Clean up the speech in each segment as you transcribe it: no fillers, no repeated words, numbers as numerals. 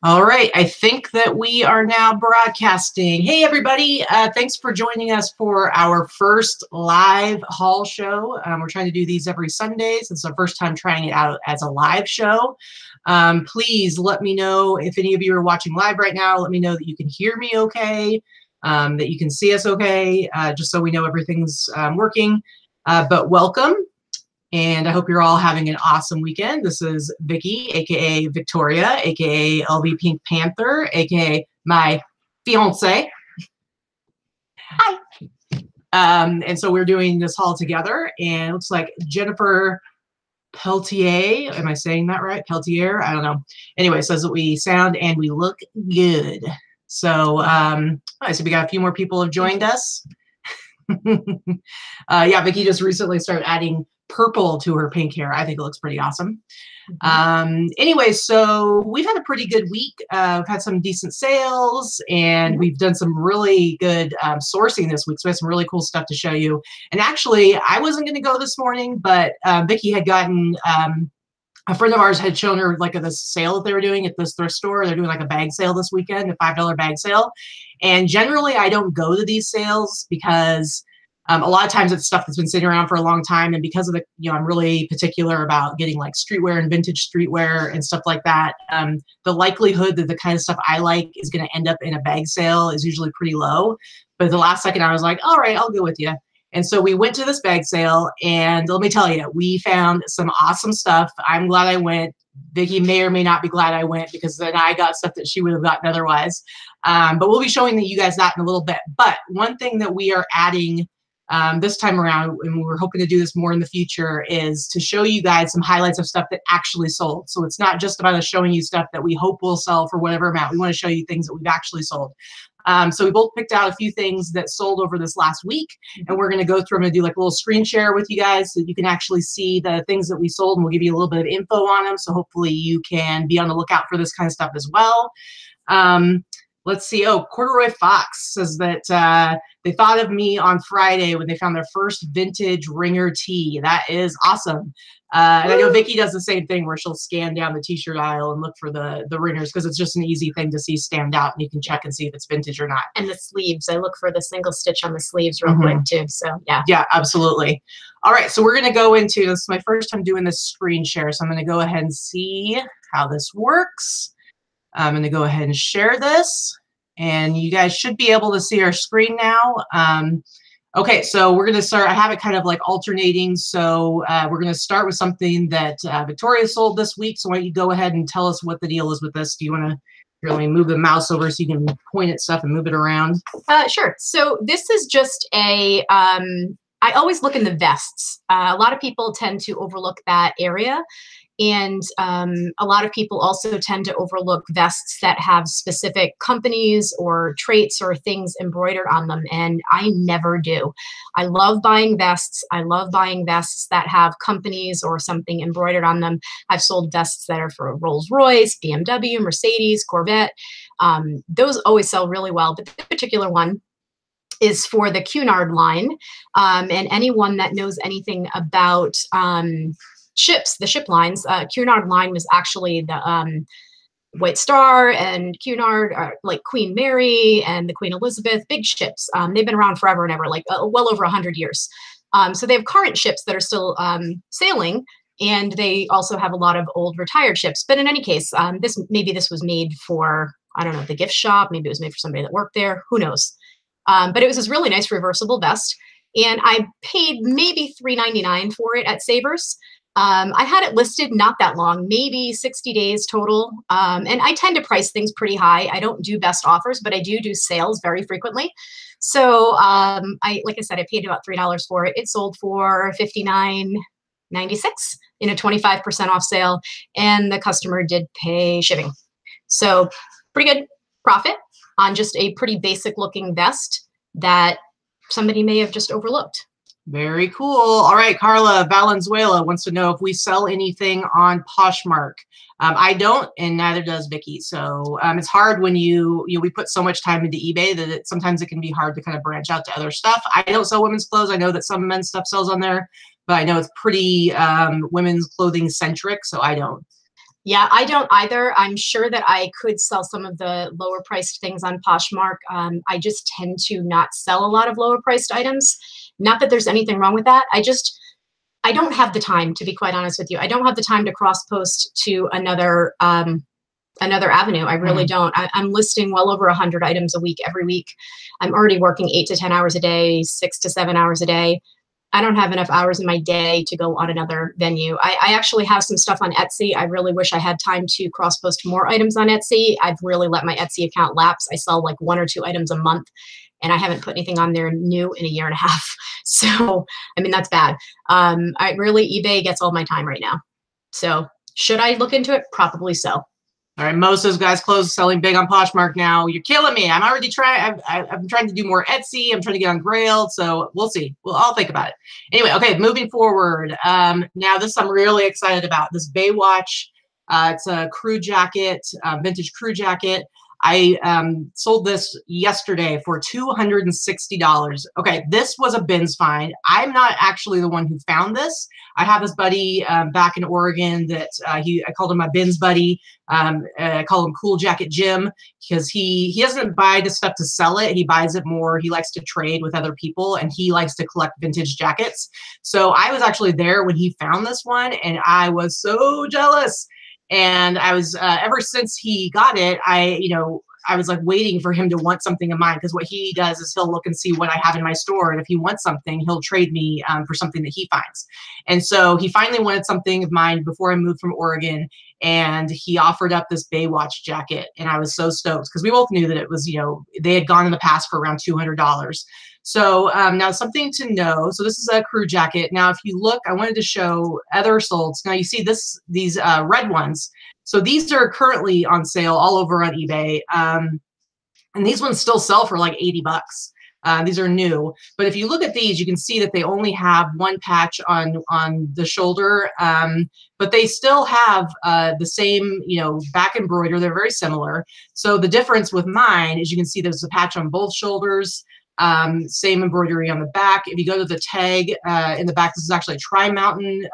All right, I think that we are now broadcasting. Hey, everybody. Thanks for joining us for our first live haul show. We're trying to do these every Sunday. It's our first time trying it out as a live show. Please let me know if any of you are watching live right now. Let me know that you can hear me okay, that you can see us okay, just so we know everything's working. But welcome. And I hope you're all having an awesome weekend. This is Vicky, aka Victoria, aka LV Pink Panther, aka my fiance. Hi. And so we're doing this haul together, and it looks like Jennifer Peltier, am I saying that right? Peltier? I don't know. Anyway, says that we sound and we look good. So, so we got a few more people have joined us. Yeah, Vicky just recently started adding purple to her pink hair. I think it looks pretty awesome. Anyway, so we've had a pretty good week. We've had some decent sales, and we've done some really good sourcing this week. So we have some really cool stuff to show you. And actually, I wasn't going to go this morning, but Vicky had gotten a friend of ours had shown her like this sale that they were doing at this thrift store. They're doing like a bag sale this weekend, a $5 bag sale. And generally, I don't go to these sales because a lot of times it's stuff that's been sitting around for a long time. And because of the, I'm really particular about getting like streetwear and vintage streetwear and stuff like that. The likelihood that the kind of stuff I like is going to end up in a bag sale is usually pretty low. But the last second I was like, all right, I'll go with you. And so we went to this bag sale, and let me tell you, we found some awesome stuff. I'm glad I went. Vicky may or may not be glad I went, because then I got stuff that she would have gotten otherwise. But we'll be showing you guys that in a little bit. But one thing that we are adding this time around, and we're hoping to do this more in the future, is to show you guys some highlights of stuff that actually sold. So it's not just about us showing you stuff that we hope will sell for whatever amount. We want to show you things that we've actually sold. So we both picked out a few things that sold over this last week, and we're going to go through them and do like a little screen share with you guys so that you can actually see the things that we sold, and we'll give you a little bit of info on them. So hopefully you can be on the lookout for this kind of stuff as well. Let's see. Oh, Corduroy Fox says that they thought of me on Friday when they found their first vintage ringer tee. That is awesome. And I know Vicky does the same thing, where she'll scan down the t-shirt aisle and look for the ringers, because it's just an easy thing to see stand out, and you can check and see if it's vintage or not. And the sleeves, I look for the single stitch on the sleeves real quick too. So yeah. Yeah, absolutely. All right, so we're going to go into this. Is my first time doing this screen share, so I'm going to go ahead and see how this works. I'm going to go ahead and share this, and you guys should be able to see our screen now. Okay, so we're going to start. I have it kind of like alternating. So we're going to start with something that Victoria sold this week. So why don't you go ahead and tell us what the deal is with this? Do you want to really move the mouse over so you can point at stuff and move it around? Sure. So this is just a, I always look in the vests. A lot of people tend to overlook that area. And a lot of people also tend to overlook vests that have specific companies or traits or things embroidered on them. And I never do. I love buying vests. I love buying vests that have companies or something embroidered on them. I've sold vests that are for Rolls-Royce, BMW, Mercedes, Corvette. Those always sell really well. But this particular one is for the Cunard line. And anyone that knows anything about ships, the ship lines, Cunard line was actually the White Star and Cunard, like Queen Mary and the Queen Elizabeth, big ships. They've been around forever and ever, like well over 100 years. So they have current ships that are still sailing, and they also have a lot of old retired ships. But in any case, maybe this was made for, I don't know, the gift shop. Maybe it was made for somebody that worked there. Who knows? But it was this really nice reversible vest, and I paid maybe $3.99 for it at Savers. I had it listed not that long, maybe 60 days total. And I tend to price things pretty high. I don't do best offers, but I do sales very frequently. So like I said, I paid about $3 for it. It sold for $59.96 in a 25% off sale, and the customer did pay shipping. So pretty good profit on just a pretty basic looking vest that somebody may have just overlooked. Very cool. All right, Carla Valenzuela wants to know if we sell anything on Poshmark. I don't, and neither does Vicky. So it's hard when we put so much time into eBay that sometimes it can be hard to kind of branch out to other stuff. I don't sell women's clothes. I know that some men's stuff sells on there, but I know it's pretty women's clothing centric, so I don't. Yeah, I don't either. I'm sure that I could sell some of the lower priced things on Poshmark. I just tend to not sell a lot of lower priced items. Not that there's anything wrong with that. I don't have the time, to be quite honest with you. I don't have the time to cross post to another avenue. I really don't. I'm listing well over 100 items a week, every week. I'm already working 8 to 10 hours a day, 6 to 7 hours a day. I don't have enough hours in my day to go on another venue. I actually have some stuff on Etsy. I really wish I had time to cross post more items on Etsy. I've really let my Etsy account lapse. I sell like 1 or 2 items a month, and I haven't put anything on there new in a year and a half. So, I mean, that's bad. eBay gets all my time right now. So should I look into it? Probably so. All right, most of those guys close selling big on Poshmark now. You're killing me. I'm already trying. I'm trying to do more Etsy. I'm trying to get on Grailed. So we'll see. I'll think about it. Anyway, okay, moving forward. Now this I'm really excited about. This Baywatch. It's a crew jacket, vintage crew jacket. I sold this yesterday for $260. Okay, this was a bins find. I'm not actually the one who found this. I have this buddy back in Oregon that I called him my bins buddy. I call him Cool Jacket Jim because he doesn't buy the stuff to sell it. He buys it more. He likes to trade with other people, and he likes to collect vintage jackets. So I was actually there when he found this one, and I was so jealous. And I was, ever since he got it, I was like waiting for him to want something of mine, because what he does is he'll look and see what I have in my store. And if he wants something, he'll trade me for something that he finds. And so he finally wanted something of mine before I moved from Oregon. And he offered up this Baywatch jacket. And I was so stoked because we both knew that it was, they had gone in the past for around $200. So now something to know. So this is a crew jacket. Now, if you look, I wanted to show other solds. Now you see these red ones. So these are currently on sale all over on eBay. And these ones still sell for like 80 bucks. These are new. But if you look at these, you can see that they only have one patch on the shoulder. But they still have the same, back embroider. They're very similar. So the difference with mine is you can see there's a patch on both shoulders. Same embroidery on the back. If you go to the tag in the back, this is actually a Tri-Mountain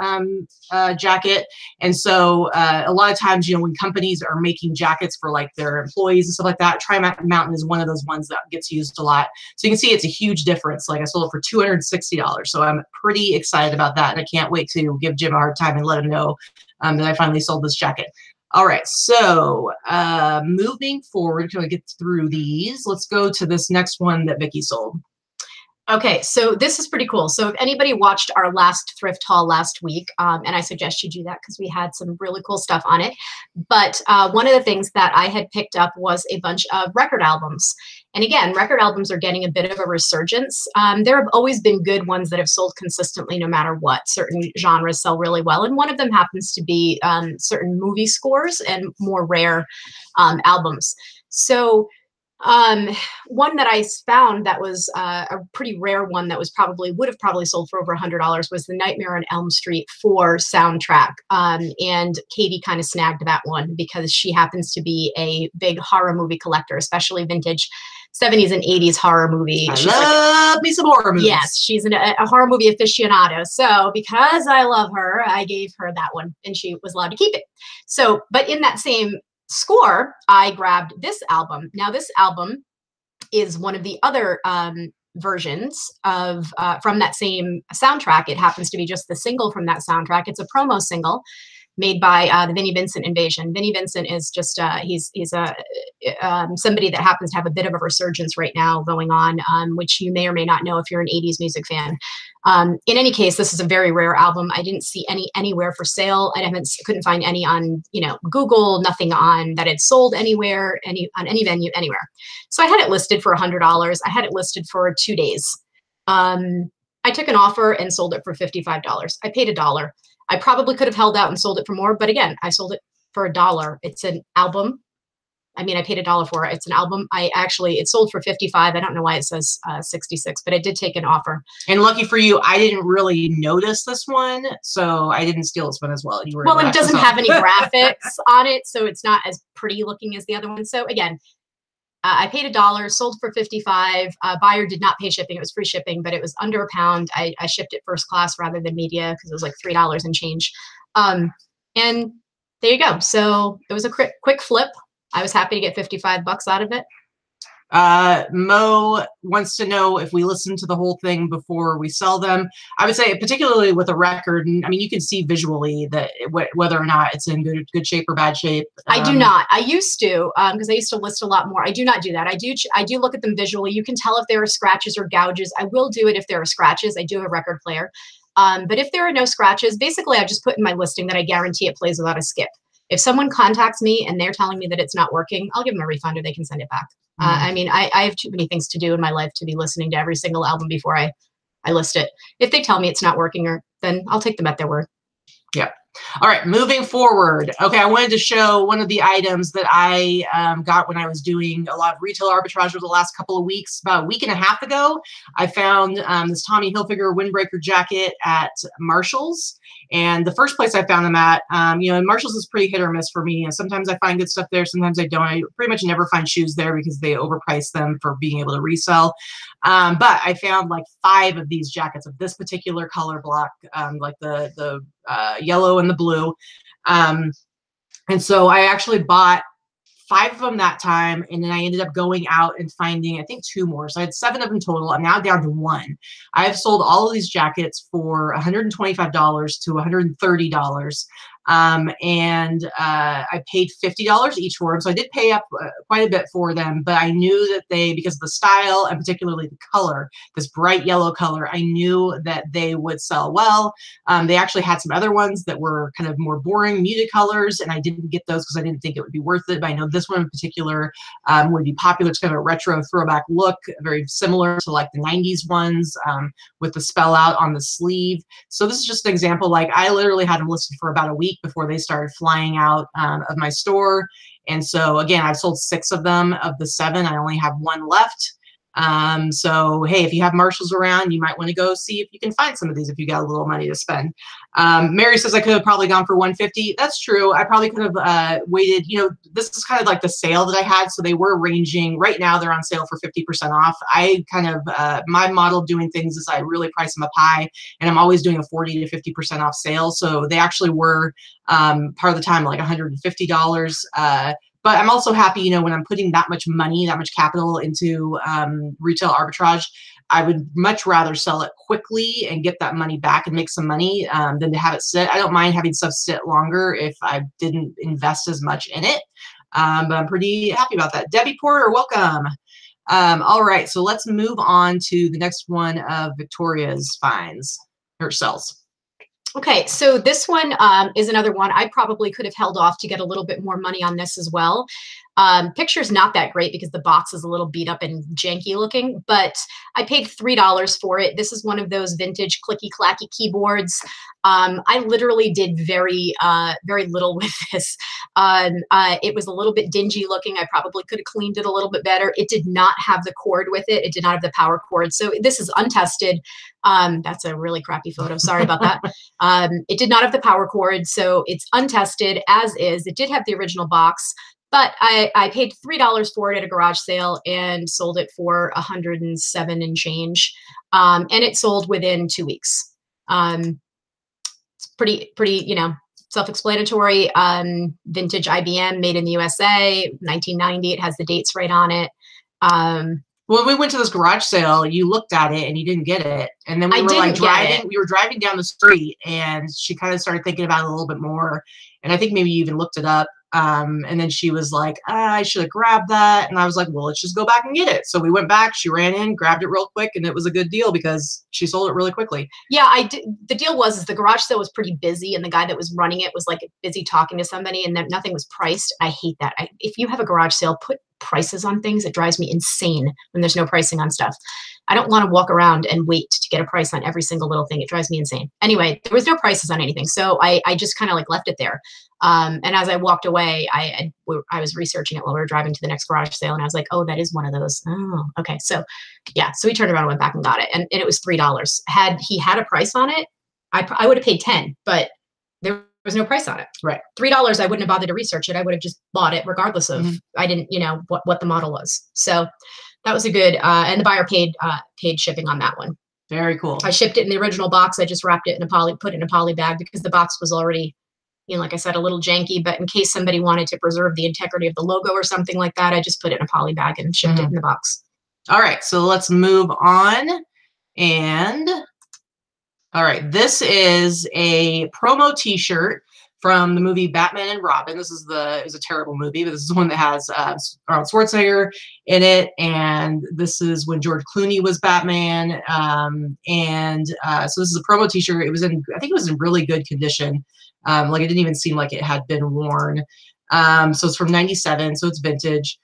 jacket. And so a lot of times, when companies are making jackets for like their employees and stuff like that, Tri-Mountain is one of those ones that gets used a lot. So you can see it's a huge difference. Like I sold it for $260. So I'm pretty excited about that. And I can't wait to give Jim a hard time and let him know that I finally sold this jacket. All right, so moving forward, can we get through these? Let's go to this next one that Vicky sold. Okay, so this is pretty cool. So if anybody watched our last thrift haul last week, and I suggest you do that because we had some really cool stuff on it. But one of the things that I had picked up was a bunch of record albums. And again, record albums are getting a bit of a resurgence. There have always been good ones that have sold consistently no matter what. Certain genres sell really well. And one of them happens to be certain movie scores and more rare albums. So one that I found that was a pretty rare one that would have probably sold for over $100 was the Nightmare on Elm Street 4 soundtrack. And Katie kind of snagged that one because she happens to be a big horror movie collector, especially vintage 70s and 80s horror movie. I love me some horror movies. Yes, she's a horror movie aficionado. So because I love her, I gave her that one and she was allowed to keep it. So, but in that same score, I grabbed this album. Now, this album is one of the other versions of from that same soundtrack. It happens to be just the single from that soundtrack. It's a promo single made by the Vinnie Vincent Invasion. Vinnie Vincent is just he's somebody that happens to have a bit of a resurgence right now going on, which you may or may not know if you're an 80s music fan. In any case, this is a very rare album. I didn't see any anywhere for sale. Couldn't find any on Google. Nothing on that had sold anywhere, on any venue anywhere. So I had it listed for $100. I had it listed for 2 days. I took an offer and sold it for $55. I paid $1. I probably could have held out and sold it for more, but again, I sold it for $1. It's an album. I mean, I paid $1 for it. It's an album. It sold for $55. I don't know why it says 66, but I did take an offer. And lucky for you, I didn't really notice this one, so I didn't steal this one as well. Well, it doesn't have any graphics on it, so it's not as pretty looking as the other one. So again, I paid $1, sold for $55. Buyer did not pay shipping. It was free shipping, but it was under £1. I shipped it first class rather than media because it was like $3 and change. And there you go. So it was a quick flip. I was happy to get 55 bucks out of it. Mo wants to know if we listen to the whole thing before we sell them. I would say, particularly with a record, and I mean, you can see visually that whether or not it's in good shape or bad shape. I do not. I used to, because I used to list a lot more. I do not do that. I do look at them visually. You can tell if there are scratches or gouges. I will do it if there are scratches. I do have a record player. But if there are no scratches, basically I just put in my listing that I guarantee it plays without a skip. If someone contacts me and they're telling me that it's not working, I'll give them a refund or they can send it back. I mean, I have too many things to do in my life to be listening to every single album before I list it. If they tell me it's not working, then I'll take them at their word. Yeah. All right, moving forward. Okay, I wanted to show one of the items that I got when I was doing a lot of retail arbitrage over the last couple of weeks. About a week and a half ago, I found this Tommy Hilfiger windbreaker jacket at Marshall's. And the first place I found them at, you know, and Marshall's is pretty hit or miss for me. And sometimes I find good stuff there, sometimes I don't. I pretty much never find shoes there because they overprice them for being able to resell. But I found like 5 of these jackets of this particular color block, like the yellow and the blue. And so I actually bought 5 of them that time, and then I ended up going out and finding, I think, 2 more. So I had 7 of them total. I'm now down to 1. I have sold all of these jackets for $125 to $130. And I paid $50 each for them. So I did pay up quite a bit for them, but I knew that because of the style and particularly the color, this bright yellow color, I knew that they would sell well. They actually had some other ones that were kind of more boring, muted colors, and I didn't get those because I didn't think it would be worth it. But I know this one in particular would be popular. It's kind of a retro throwback look, very similar to like the 90s ones with the spell out on the sleeve. So this is just an example. Like I literally had them listed for about a week before they started flying out of my store. And so again, I've sold 6 of them. Of the 7, I only have 1 left. So hey, if you have Marshalls around, you might want to go see if you can find some of these if you got a little money to spend. Mary says I could have probably gone for 150. That's true. I probably could have waited. You know, this is kind of like the sale that I had. So they were ranging. Right now they're on sale for 50% off. I kind of my model of doing things is I really price them up high, and I'm always doing a 40 to 50% off sale. So they actually were part of the time like $150. But I'm also happy, you know, when I'm putting that much money, that much capital into retail arbitrage, I would much rather sell it quickly and get that money back and make some money than to have it sit. I don't mind having stuff sit longer if I didn't invest as much in it. But I'm pretty happy about that. Debbie Porter, welcome. All right, so let's move on to the next one of Victoria's finds, or sells. Okay, so this one is another one. I probably could have held off to get a little bit more money on this as well. Picture's not that great because the box is a little beat up and janky looking, but I paid $3 for it. This is one of those vintage clicky clacky keyboards. I literally did very little with this. It was a little bit dingy looking. I probably could have cleaned it a little bit better. It did not have the cord with it. It did not have the power cord. So this is untested. That's a really crappy photo. Sorry about that. It did not have the power cord. So it's untested as is. It did have the original box, but I paid $3 for it at a garage sale and sold it for $107 and change. And it sold within 2 weeks. It's pretty, you know, self-explanatory. Vintage IBM, made in the USA, 1990. It has the dates right on it. When we went to this garage sale, you looked at it and you didn't get it. And then we were driving down the street, and she kind of started thinking about it a little bit more. And I think maybe you even looked it up. And then she was like, I should have grabbed that. And I was like, well, let's just go back and get it. So we went back, she ran in, grabbed it real quick, and it was a good deal because she sold it really quickly. Yeah, I did. The deal was the garage sale was pretty busy, and the guy that was running it was like busy talking to somebody, and then nothing was priced. I hate that. If you have a garage sale, put prices on things. It drives me insane when there's no pricing on stuff. I don't want to walk around and wait to get a price on every single little thing. It drives me insane. Anyway, there was no prices on anything. So I just kind of like left it there. And as I walked away, I was researching it while we were driving to the next garage sale. And I was like, oh, that is one of those. Oh, okay. So yeah. So we turned around and went back and got it. And it was $3. Had he had a price on it, I would have paid 10, but there was no price on it. Right. $3. I wouldn't have bothered to research it. I would have just bought it regardless of, I didn't, you know, what the model was. So that was a good, and the buyer paid shipping on that one. Very cool. I shipped it in the original box. I just wrapped it in put it in a poly bag because the box was already you know, like I said, a little janky, but in case somebody wanted to preserve the integrity of the logo or something like that, I just put it in a poly bag and shipped it in the box. All right, so let's move on. And all right, this is a promo t-shirt from the movie Batman and Robin. It was a terrible movie, but this is one that has Arnold Schwarzenegger in it. And this is when George Clooney was Batman. So this is a promo t-shirt. I think it was in really good condition. Like it didn't even seem like it had been worn. So it's from '97, so it's vintage.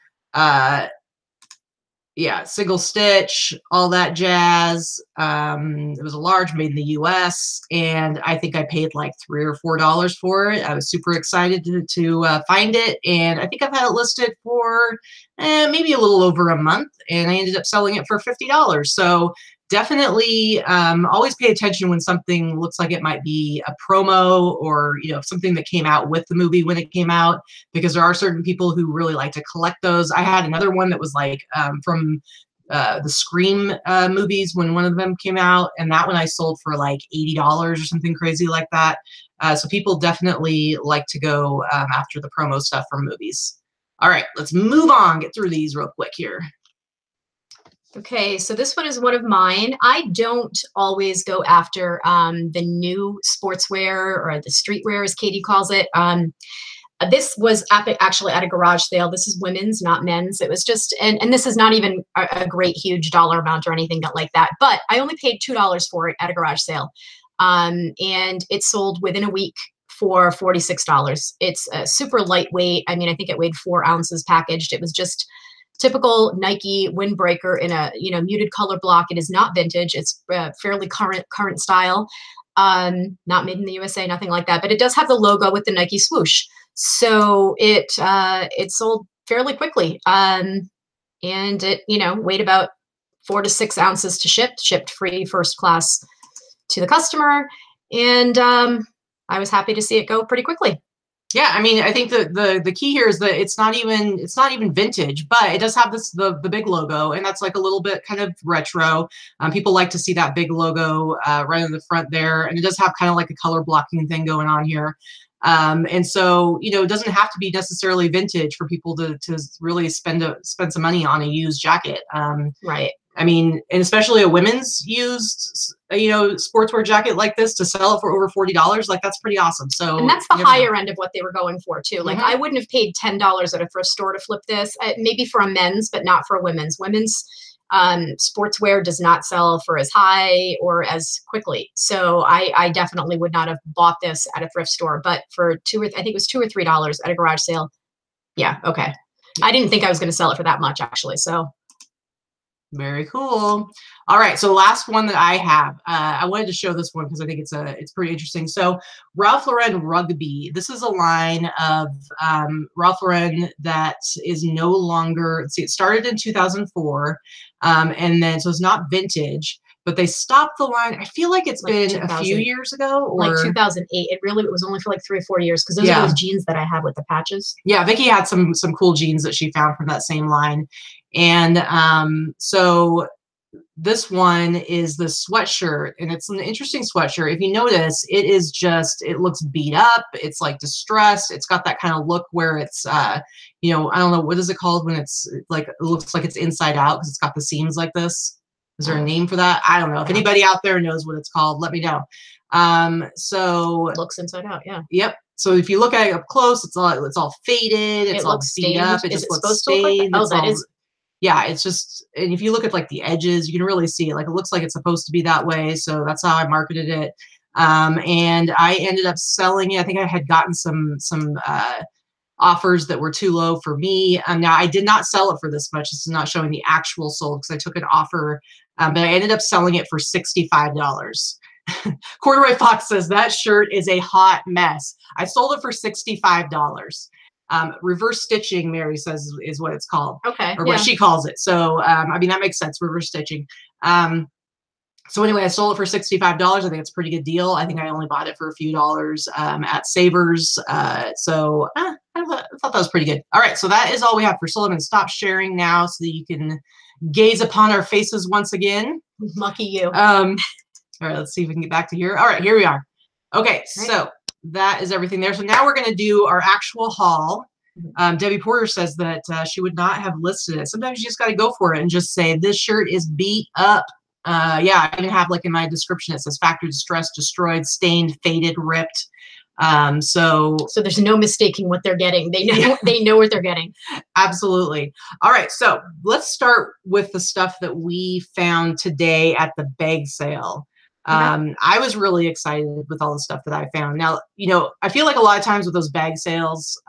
Yeah, single stitch, all that jazz. It was a large, made in the US, and I think I paid like $3 or $4 for it. I was super excited to find it, and I think I've had it listed for maybe a little over a month, and I ended up selling it for $50. So definitely always pay attention when something looks like it might be a promo or, you know, something that came out with the movie when it came out, because there are certain people who really like to collect those. I had another one that was like from the Scream movies when one of them came out, and that one I sold for like $80 or something crazy like that. So people definitely like to go after the promo stuff from movies. All right, let's move on, get through these real quick here. Okay, so this one is one of mine. I don't always go after the new sportswear or the streetwear, as Katie calls it. This was actually at a garage sale. This is women's, not men's. It was just, and this is not even a great huge dollar amount or anything like that, but I only paid $2 for it at a garage sale. And it sold within a week for $46. It's super lightweight. I mean, I think it weighed 4 ounces packaged. It was just typical Nike windbreaker in a, you know, muted color block. It is not vintage. It's fairly current style. Not made in the USA, nothing like that, but it does have the logo with the Nike swoosh. So it sold fairly quickly. And it, you know, weighed about 4 to 6 ounces to ship, shipped free first class to the customer. And I was happy to see it go pretty quickly. Yeah, I mean, I think the key here is that it's not even vintage, but it does have the big logo, and that's like a little bit kind of retro. People like to see that big logo right in the front there, and it does have kind of like a color blocking thing going on here. And so, you know, it doesn't have to be necessarily vintage for people to really spend some money on a used jacket. Right. I mean, and especially a women's used, you know, sportswear jacket like this to sell it for over $40, like that's pretty awesome. So, and that's the higher end of what they were going for too. Like I wouldn't have paid $10 at a thrift store to flip this, maybe for a men's, but not for a women's. Women's sportswear does not sell for as high or as quickly. So I definitely would not have bought this at a thrift store, but for I think it was $2 or $3 at a garage sale. Yeah. Okay. I didn't think I was going to sell it for that much actually. So. Very cool. All right, so last one that I have, I wanted to show this one because I think it's pretty interesting. So Ralph Lauren Rugby. This is a line of Ralph Lauren that is no longer. Let's see, it started in 2004, and then so it's not vintage, but they stopped the line. I feel like it's like been a few years ago, or like 2008. It was only for like 3 or 4 years because those are those jeans that I had with the patches. Yeah, Vicky had some cool jeans that she found from that same line. And so this one is the sweatshirt, and it's an interesting sweatshirt. If you notice, it looks beat up. It's like distressed. It's got that kind of look where it's, you know, I don't know, what is it called when it's like, it looks like it's inside out because it's got the seams like this. Is there a name for that? I don't know. If anybody out there knows what it's called, let me know. So it looks inside out. Yeah. Yep. So if you look at it up close, it's all faded. It's all beat up. It just looks stained. Oh, that is. Yeah, it's just, and if you look at like the edges, you can really see it. Like it looks like it's supposed to be that way. So that's how I marketed it. And I ended up selling it. I think I had gotten some offers that were too low for me. Now I did not sell it for this much. This is not showing the actual sold because I took an offer, but I ended up selling it for $65. Corduroy Fox says that shirt is a hot mess. I sold it for $65. Reverse stitching, Mary says, is what it's called. Okay. Or what she calls it. So, I mean, that makes sense, reverse stitching. So anyway, I sold it for $65. I think it's a pretty good deal. I think I only bought it for a few dollars at Savers. So I thought that was pretty good. All right, so that is all we have for Sullivan. Stop sharing now so that you can gaze upon our faces once again. Lucky you. All right, let's see if we can get back to here. All right, here we are. Okay, so that is everything there. So now we're going to do our actual haul. Debbie Porter says that she would not have listed it. Sometimes you just got to go for it and just say, this shirt is beat up. Yeah, I even have like in my description, it says factory distressed, destroyed, stained, faded, ripped. So there's no mistaking what they're getting. They know, they know what they're getting. Absolutely. All right. So let's start with the stuff that we found today at the bag sale. I was really excited with all the stuff that I found. Now, I feel like a lot of times with those bag sales,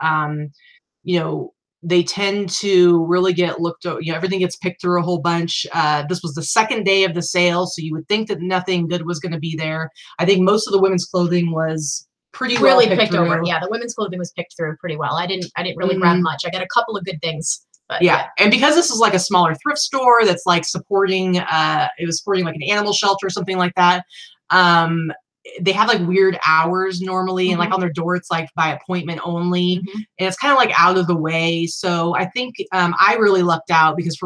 they tend to really get looked over, everything gets picked through a whole bunch. This was the second day of the sale, so you would think that nothing good was going to be there. I think most of the women's clothing was pretty really well picked over. Yeah, the women's clothing was picked through pretty well. I didn't really grab much. I got a couple of good things. But yeah, and because this is like a smaller thrift store that's like supporting, it was supporting like an animal shelter or something like that. They have like weird hours normally, and like on their door it's like by appointment only, and it's kind of like out of the way. So I think I really lucked out because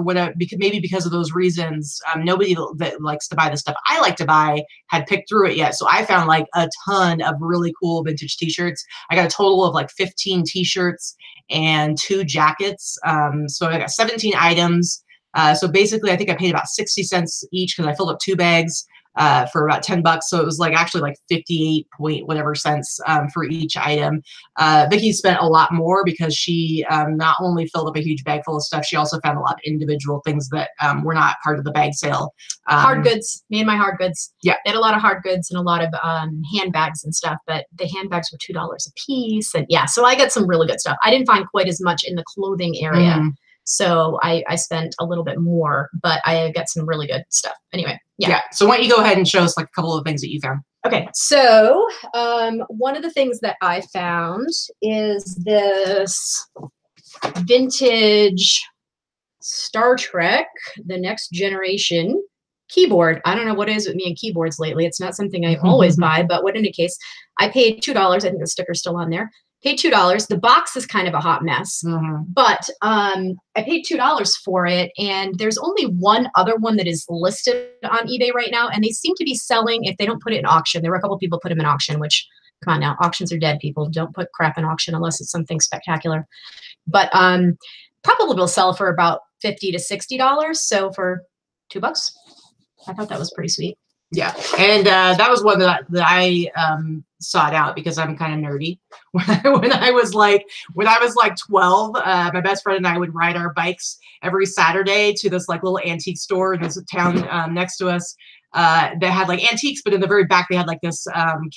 maybe because of those reasons, nobody that likes to buy the stuff I like to buy had picked through it yet. So I found like a ton of really cool vintage t-shirts. I got a total of like 15 t-shirts and 2 jackets. So I got 17 items. So basically I think I paid about 60 cents each because I filled up 2 bags. For about $10. So it was like actually like 58 point whatever cents for each item. Vicki spent a lot more because she not only filled up a huge bag full of stuff, she also found a lot of individual things that were not part of the bag sale. Hard goods, me and my hard goods. Yeah. They had a lot of hard goods and a lot of handbags and stuff, but the handbags were $2 a piece. And yeah, so I got some really good stuff. I didn't find quite as much in the clothing area. So I spent a little bit more, but I got some really good stuff. Anyway, yeah. So why don't you go ahead and show us like a couple of things that you found? Okay, so one of the things that I found is this vintage Star Trek, The Next Generation keyboard. I don't know what it is with me and keyboards lately. It's not something I always buy, but what in any case, I paid $2. I think the sticker's still on there. Paid $2. The box is kind of a hot mess, but I paid $2 for it, and there's only one other one that is listed on eBay right now, and they seem to be selling if they don't put it in auction. There were a couple people put them in auction, which, come on now, auctions are dead, people. Don't put crap in auction unless it's something spectacular. But probably will sell for about $50 to $60. So for $2, I thought that was pretty sweet. Yeah, and that was one that I sought out because I'm kind of nerdy. When I was like 12, my best friend and I would ride our bikes every Saturday to this like little antique store in this town next to us that had like antiques, but in the very back they had like this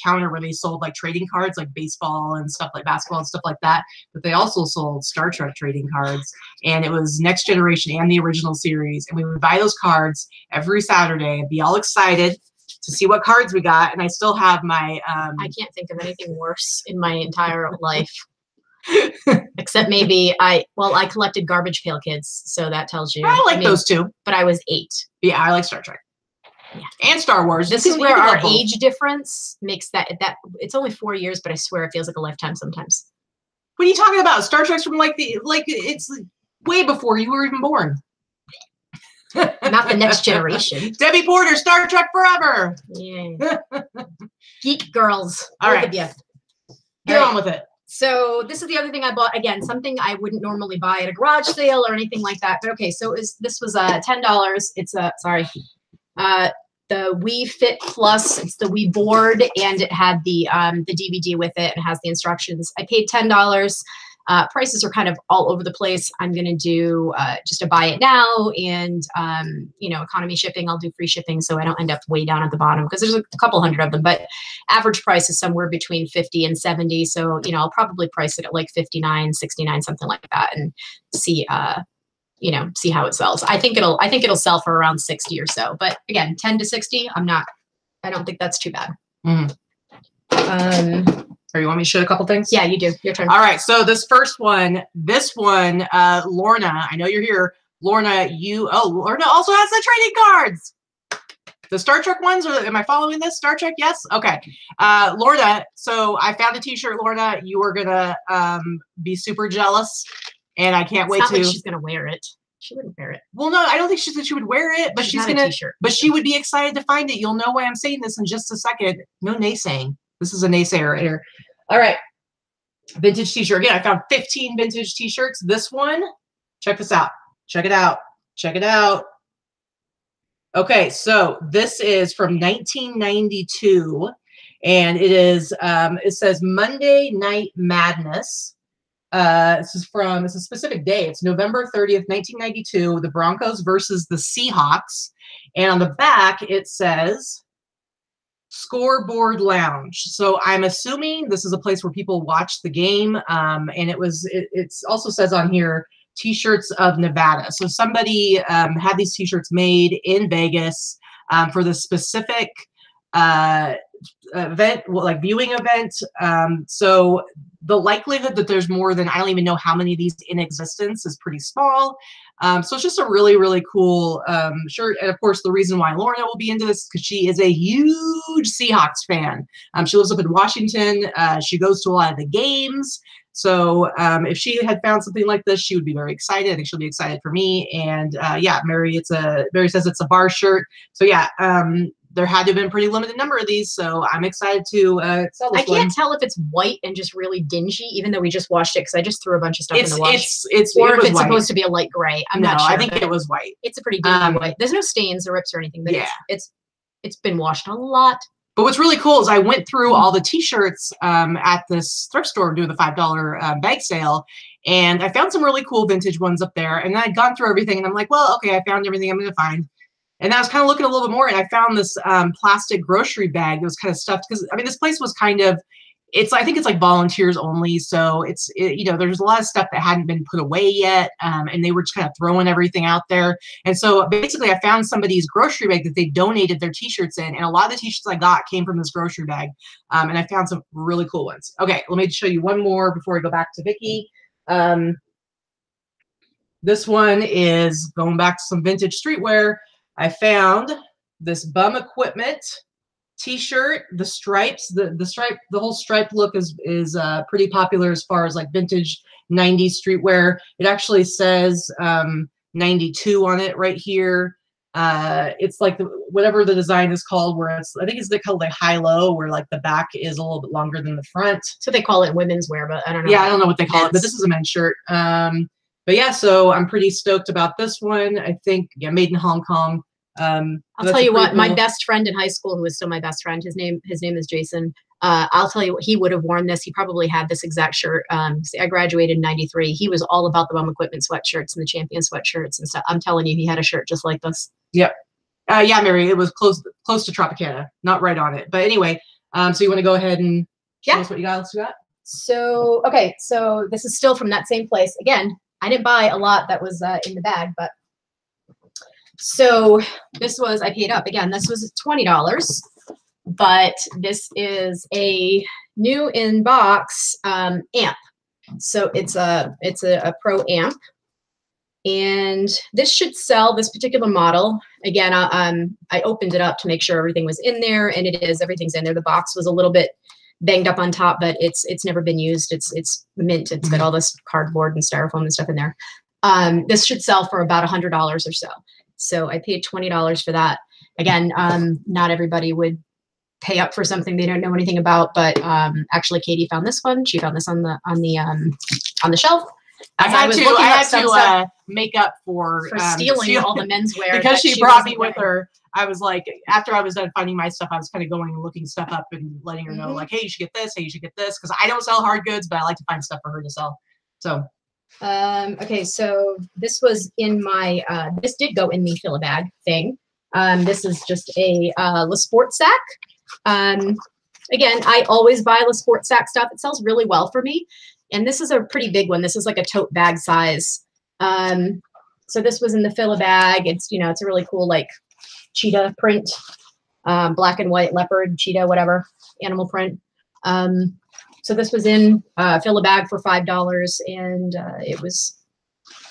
counter where they sold like trading cards, like baseball and stuff, like basketball and stuff like that. But they also sold Star Trek trading cards, and it was Next Generation and the original series. And we would buy those cards every Saturday and be all excited to see what cards we got. And I still have my I can't think of anything worse in my entire life. Except maybe I collected Garbage Pail Kids, so that tells you. I like those too. But I was 8. Yeah, I like Star Trek. Yeah. And Star Wars. This is where our age difference makes that it's only 4 years, but I swear it feels like a lifetime sometimes. What are you talking about? Star Trek's from it's way before you were even born. Not the Next Generation. Debbie Porter, Star Trek forever. Yeah. Geek girls. All right. Get on with it. So this is the other thing I bought. Again, something I wouldn't normally buy at a garage sale or anything like that. But okay, so this was $10. It's the Wii Fit Plus. It's the Wii board, and it had the DVD with it and has the instructions. I paid $10. Prices are kind of all over the place. I'm going to do just a buy it now, and economy shipping. I'll do free shipping so I don't end up way down at the bottom because there's a couple hundred of them, but average price is somewhere between 50 and 70. So, I'll probably price it at like 59, 69, something like that, and see see how it sells. I think it'll sell for around 60 or so, but again, 10 to 60, I don't think that's too bad. Or you want me to show a couple things? Yeah, you do. Your turn. All right. So this one, Lorna, I know you're here. Lorna, Lorna also has the trading cards. The Star Trek ones, or am I following this? Star Trek, yes? Okay. Lorna, so I found a t-shirt, Lorna. You are going to be super jealous, and I can't wait not to. Like she's going to wear it. She wouldn't wear it. Well, no, I don't think she said she would wear it, but she's going to. But she would be excited to find it. You'll know why I'm saying this in just a second. No naysaying. This is a naysayer right here. All right. Vintage t-shirt. Again, I found 15 vintage t-shirts. This one, check this out. Check it out. Check it out. Okay, so this is from 1992, and it is, it says Monday Night Madness. This is from, it's a specific day. It's November 30th, 1992, the Broncos versus the Seahawks. And on the back, it says Scoreboard Lounge. So I'm assuming this is a place where people watch the game. And it also says on here, T-shirts of Nevada. So somebody had these T-shirts made in Vegas for the specific event, like viewing event. So the likelihood that there's more than, I don't even know how many of these in existence, is pretty small. So it's just a really, really cool shirt. And of course, the reason why Lorna will be into this is because she is a huge Seahawks fan. She lives up in Washington. She goes to a lot of the games. So if she had found something like this, she would be very excited. I think she'll be excited for me. And yeah, Mary says it's a bar shirt. So yeah, there had to have been a pretty limited number of these. So I'm excited to sell this one. I can't tell if it's white and just really dingy, even though we just washed it, because I just threw a bunch of stuff in the wash. Or if it's white. Supposed to be a light gray. I'm not sure. I think it was white. It's a pretty dingy white. There's no stains or rips or anything, but yeah, it's been washed a lot. But what's really cool is I went through all the T-shirts at this thrift store doing the $5 bag sale, and I found some really cool vintage ones up there. And then I'd gone through everything, and I'm like, well, okay, I found everything I'm going to find. And I was kind of looking a little bit more, and I found this plastic grocery bag that was kind of stuffed, because I mean, this place was kind of, I think it's like volunteers only. So you know, there's a lot of stuff that hadn't been put away yet. And they were just kind of throwing everything out there. And so basically I found somebody's grocery bag that they donated their T-shirts in. And a lot of the T-shirts I got came from this grocery bag. And I found some really cool ones. Okay, let me show you one more before we go back to Vicki. This one is going back to some vintage streetwear. I found this Bum Equipment T-shirt. The stripes, the whole stripe look is pretty popular as far as like vintage 90s streetwear. It actually says 92 on it right here. It's like whatever the design is called, where I think they call it high-low, where like the back is a little bit longer than the front. So they call it women's wear, but I don't know. Yeah, I don't know what they call it, but this is a men's shirt. But yeah, so I'm pretty stoked about this one. I think, yeah, made in Hong Kong. I'll tell you what, my best friend in high school, who is still my best friend, his name is Jason. I'll tell you what, he would have worn this. He probably had this exact shirt. I graduated in 93. He was all about the Bum Equipment sweatshirts and the Champion sweatshirts and stuff. I'm telling you, he had a shirt just like this. Yep. Yeah, Mary, it was close to Tropicana, not right on it. But anyway, so you want to go ahead and show us what you got? So, okay, so this is still from that same place. Again, I didn't buy a lot that was in the bag, but so this was, I paid up. Again, this was $20, but this is a new in box amp. So it's a pro amp, and this should sell, this particular model. Again, I opened it up to make sure everything was in there, and everything's in there. The box was a little bit banged up on top, but it's never been used. It's mint. It's got all this cardboard and styrofoam and stuff in there. This should sell for about $100 or so. So I paid $20 for that. Again, not everybody would pay up for something they don't know anything about, but actually Katie found this one. She found this on the shelf. I had to make up for stealing all the menswear because she brought me with her. I was like, after I was done finding my stuff, I was kind of going and looking stuff up and letting her know, like, hey, you should get this. Hey, you should get this, because I don't sell hard goods, but I like to find stuff for her to sell. So. Okay, so this was in my, this did go in the fill-a-bag thing. This is just a Le Sport sack. Again, I always buy Le Sport sack stuff. It sells really well for me. And this is a pretty big one. This is like a tote bag size. So this was in the fill-a-bag. It's, you know, it's a really cool, like, cheetah print, black and white, leopard, cheetah, whatever, animal print. So this was in fill-a-bag for $5, and it was,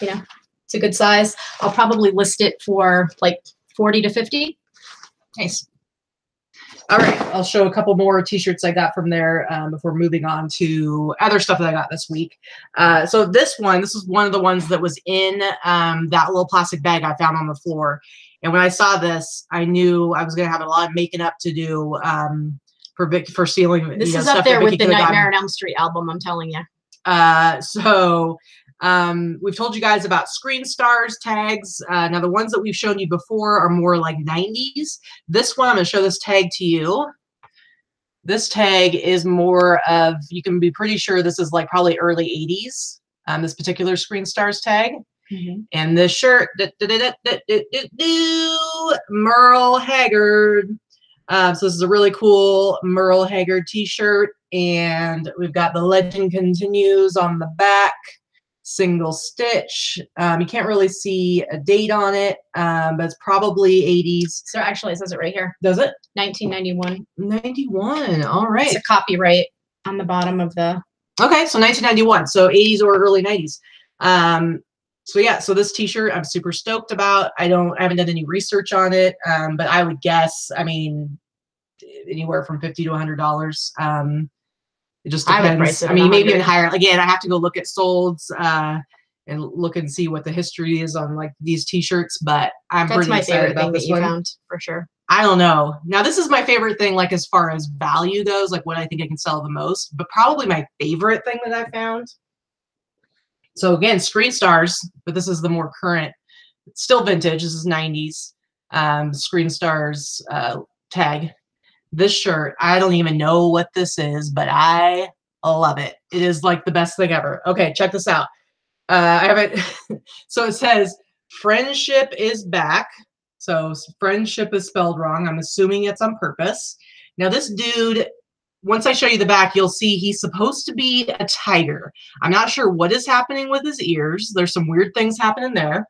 you know, it's a good size. I'll probably list it for like 40 to 50. Nice. All right, I'll show a couple more T-shirts I got from there before moving on to other stuff that I got this week. So this is one of the ones that was in that little plastic bag I found on the floor. And when I saw this, I knew I was going to have a lot of making up to do for stealing. This is stuff up there that with Vicky the could have Nightmare gotten. on Elm Street album, I'm telling you. We've told you guys about Screen Stars tags. Now the ones that we've shown you before are more like 90s. This one, I'm going to show this tag to you. This tag is more of, you can be pretty sure this is like probably early 80s. This particular Screen Stars tag. And this shirt, Merle Haggard. So this is a really cool Merle Haggard t-shirt, and we've got the legend continues on the back, single stitch. You can't really see a date on it, but it's probably 80s. So actually it says it right here. Does it? 1991. 91, all right. It's a copyright on the bottom of the... Okay, so 1991, so 80s or early 90s. So yeah, so this t-shirt I'm super stoked about. I haven't done any research on it, but I would guess, I mean, anywhere from $50 to $100. It just depends. I would price it I mean, maybe 100. even higher. Again, I have to go look at solds and look and see what the history is on like these t-shirts, but I'm pretty excited about this one. Found, for sure. I don't know. Now, this is my favorite thing, like as far as value goes, like what I think I can sell the most, but probably my favorite thing that I found. So again, Screen Stars, but this is the more current, still vintage. This is 90s Screen Stars tag. This shirt, I don't even know what this is, but I love it. It is like the best thing ever. Okay, check this out. I have it. So it says, friendship is back. So friendship is spelled wrong. I'm assuming it's on purpose. Now this dude, once I show you the back, you'll see he's supposed to be a tiger. I'm not sure what is happening with his ears. There's some weird things happening there.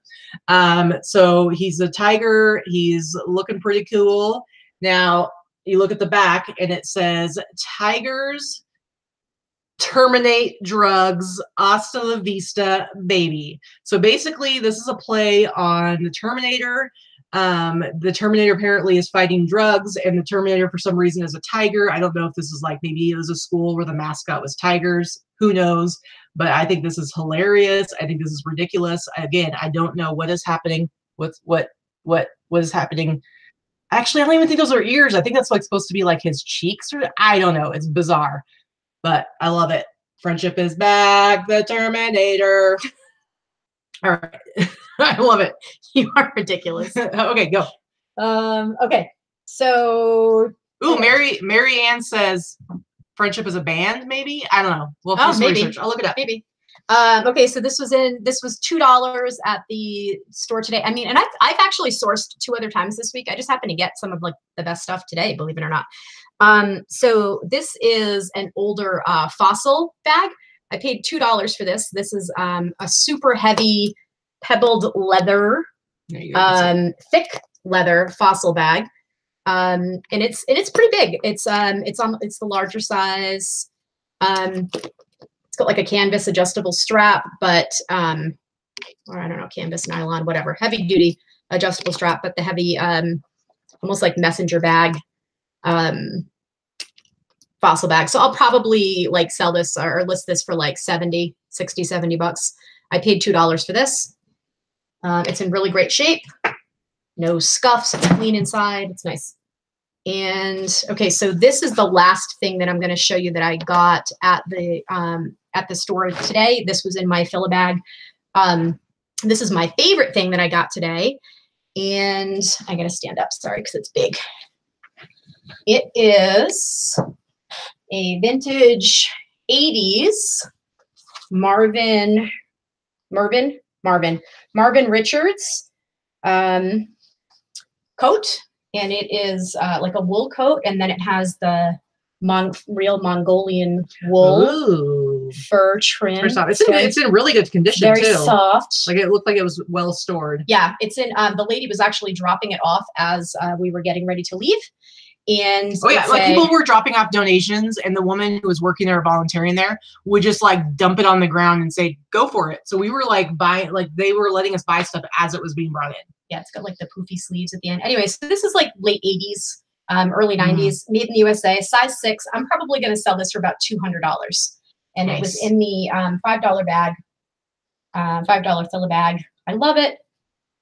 So he's a tiger. He's looking pretty cool. Now, you look at the back and it says, tigers terminate drugs, hasta la vista, baby. So basically, this is a play on the Terminator. The Terminator apparently is fighting drugs, and the Terminator for some reason is a tiger. I don't know if this is like, maybe it was a school where the mascot was tigers. Who knows? But I think this is hilarious. I think this is ridiculous. Again, I don't know what is happening with what is happening. Actually, I don't even think those are ears. I think that's like supposed to be like his cheeks, or I don't know. It's bizarre, but I love it. Friendship is back, the Terminator. All right. I love it. You are ridiculous. Okay, go. Okay. So Ooh, Mary Ann says friendship is a band, maybe? I don't know. We'll do some research. I'll look it up. Maybe. Okay, so this was $2 at the store today. I mean, and I've actually sourced 2 other times this week. I just happened to get some of like the best stuff today, believe it or not. So this is an older fossil bag. I paid $2 for this. This is a super heavy pebbled leather, thick leather fossil bag. And it's pretty big. It's the larger size. It's got like a canvas adjustable strap, but or I don't know, canvas, nylon, whatever, heavy duty adjustable strap, but the heavy almost like messenger bag fossil bag. So I'll probably like sell this or list this for like 60, 70 bucks. I paid $2 for this. It's in really great shape. No scuffs, it's clean inside. It's nice. And okay, so this is the last thing that I'm going to show you that I got at the store today. This was in my fill-a bag. This is my favorite thing that I got today. And I got to stand up, sorry, because it's big. It is a vintage 80s Marvin Richards coat. And it is like a wool coat, and then it has the real Mongolian wool fur trim. It's in really good condition, very too. Soft. Like it looked like it was well stored. Yeah, it's in. The lady was actually dropping it off as we were getting ready to leave. And oh yeah, like people were dropping off donations, and the woman who was working there, volunteering there, would just like dump it on the ground and say, "Go for it." So we were like buying, like they were letting us buy stuff as it was being brought in. Yeah, it's got like the poofy sleeves at the end. Anyway, so this is like late 80s, early 90s, made in the USA, size 6. I'm probably going to sell this for about $200. And It was in the $5 bag, $5 fill-a bag. I love it.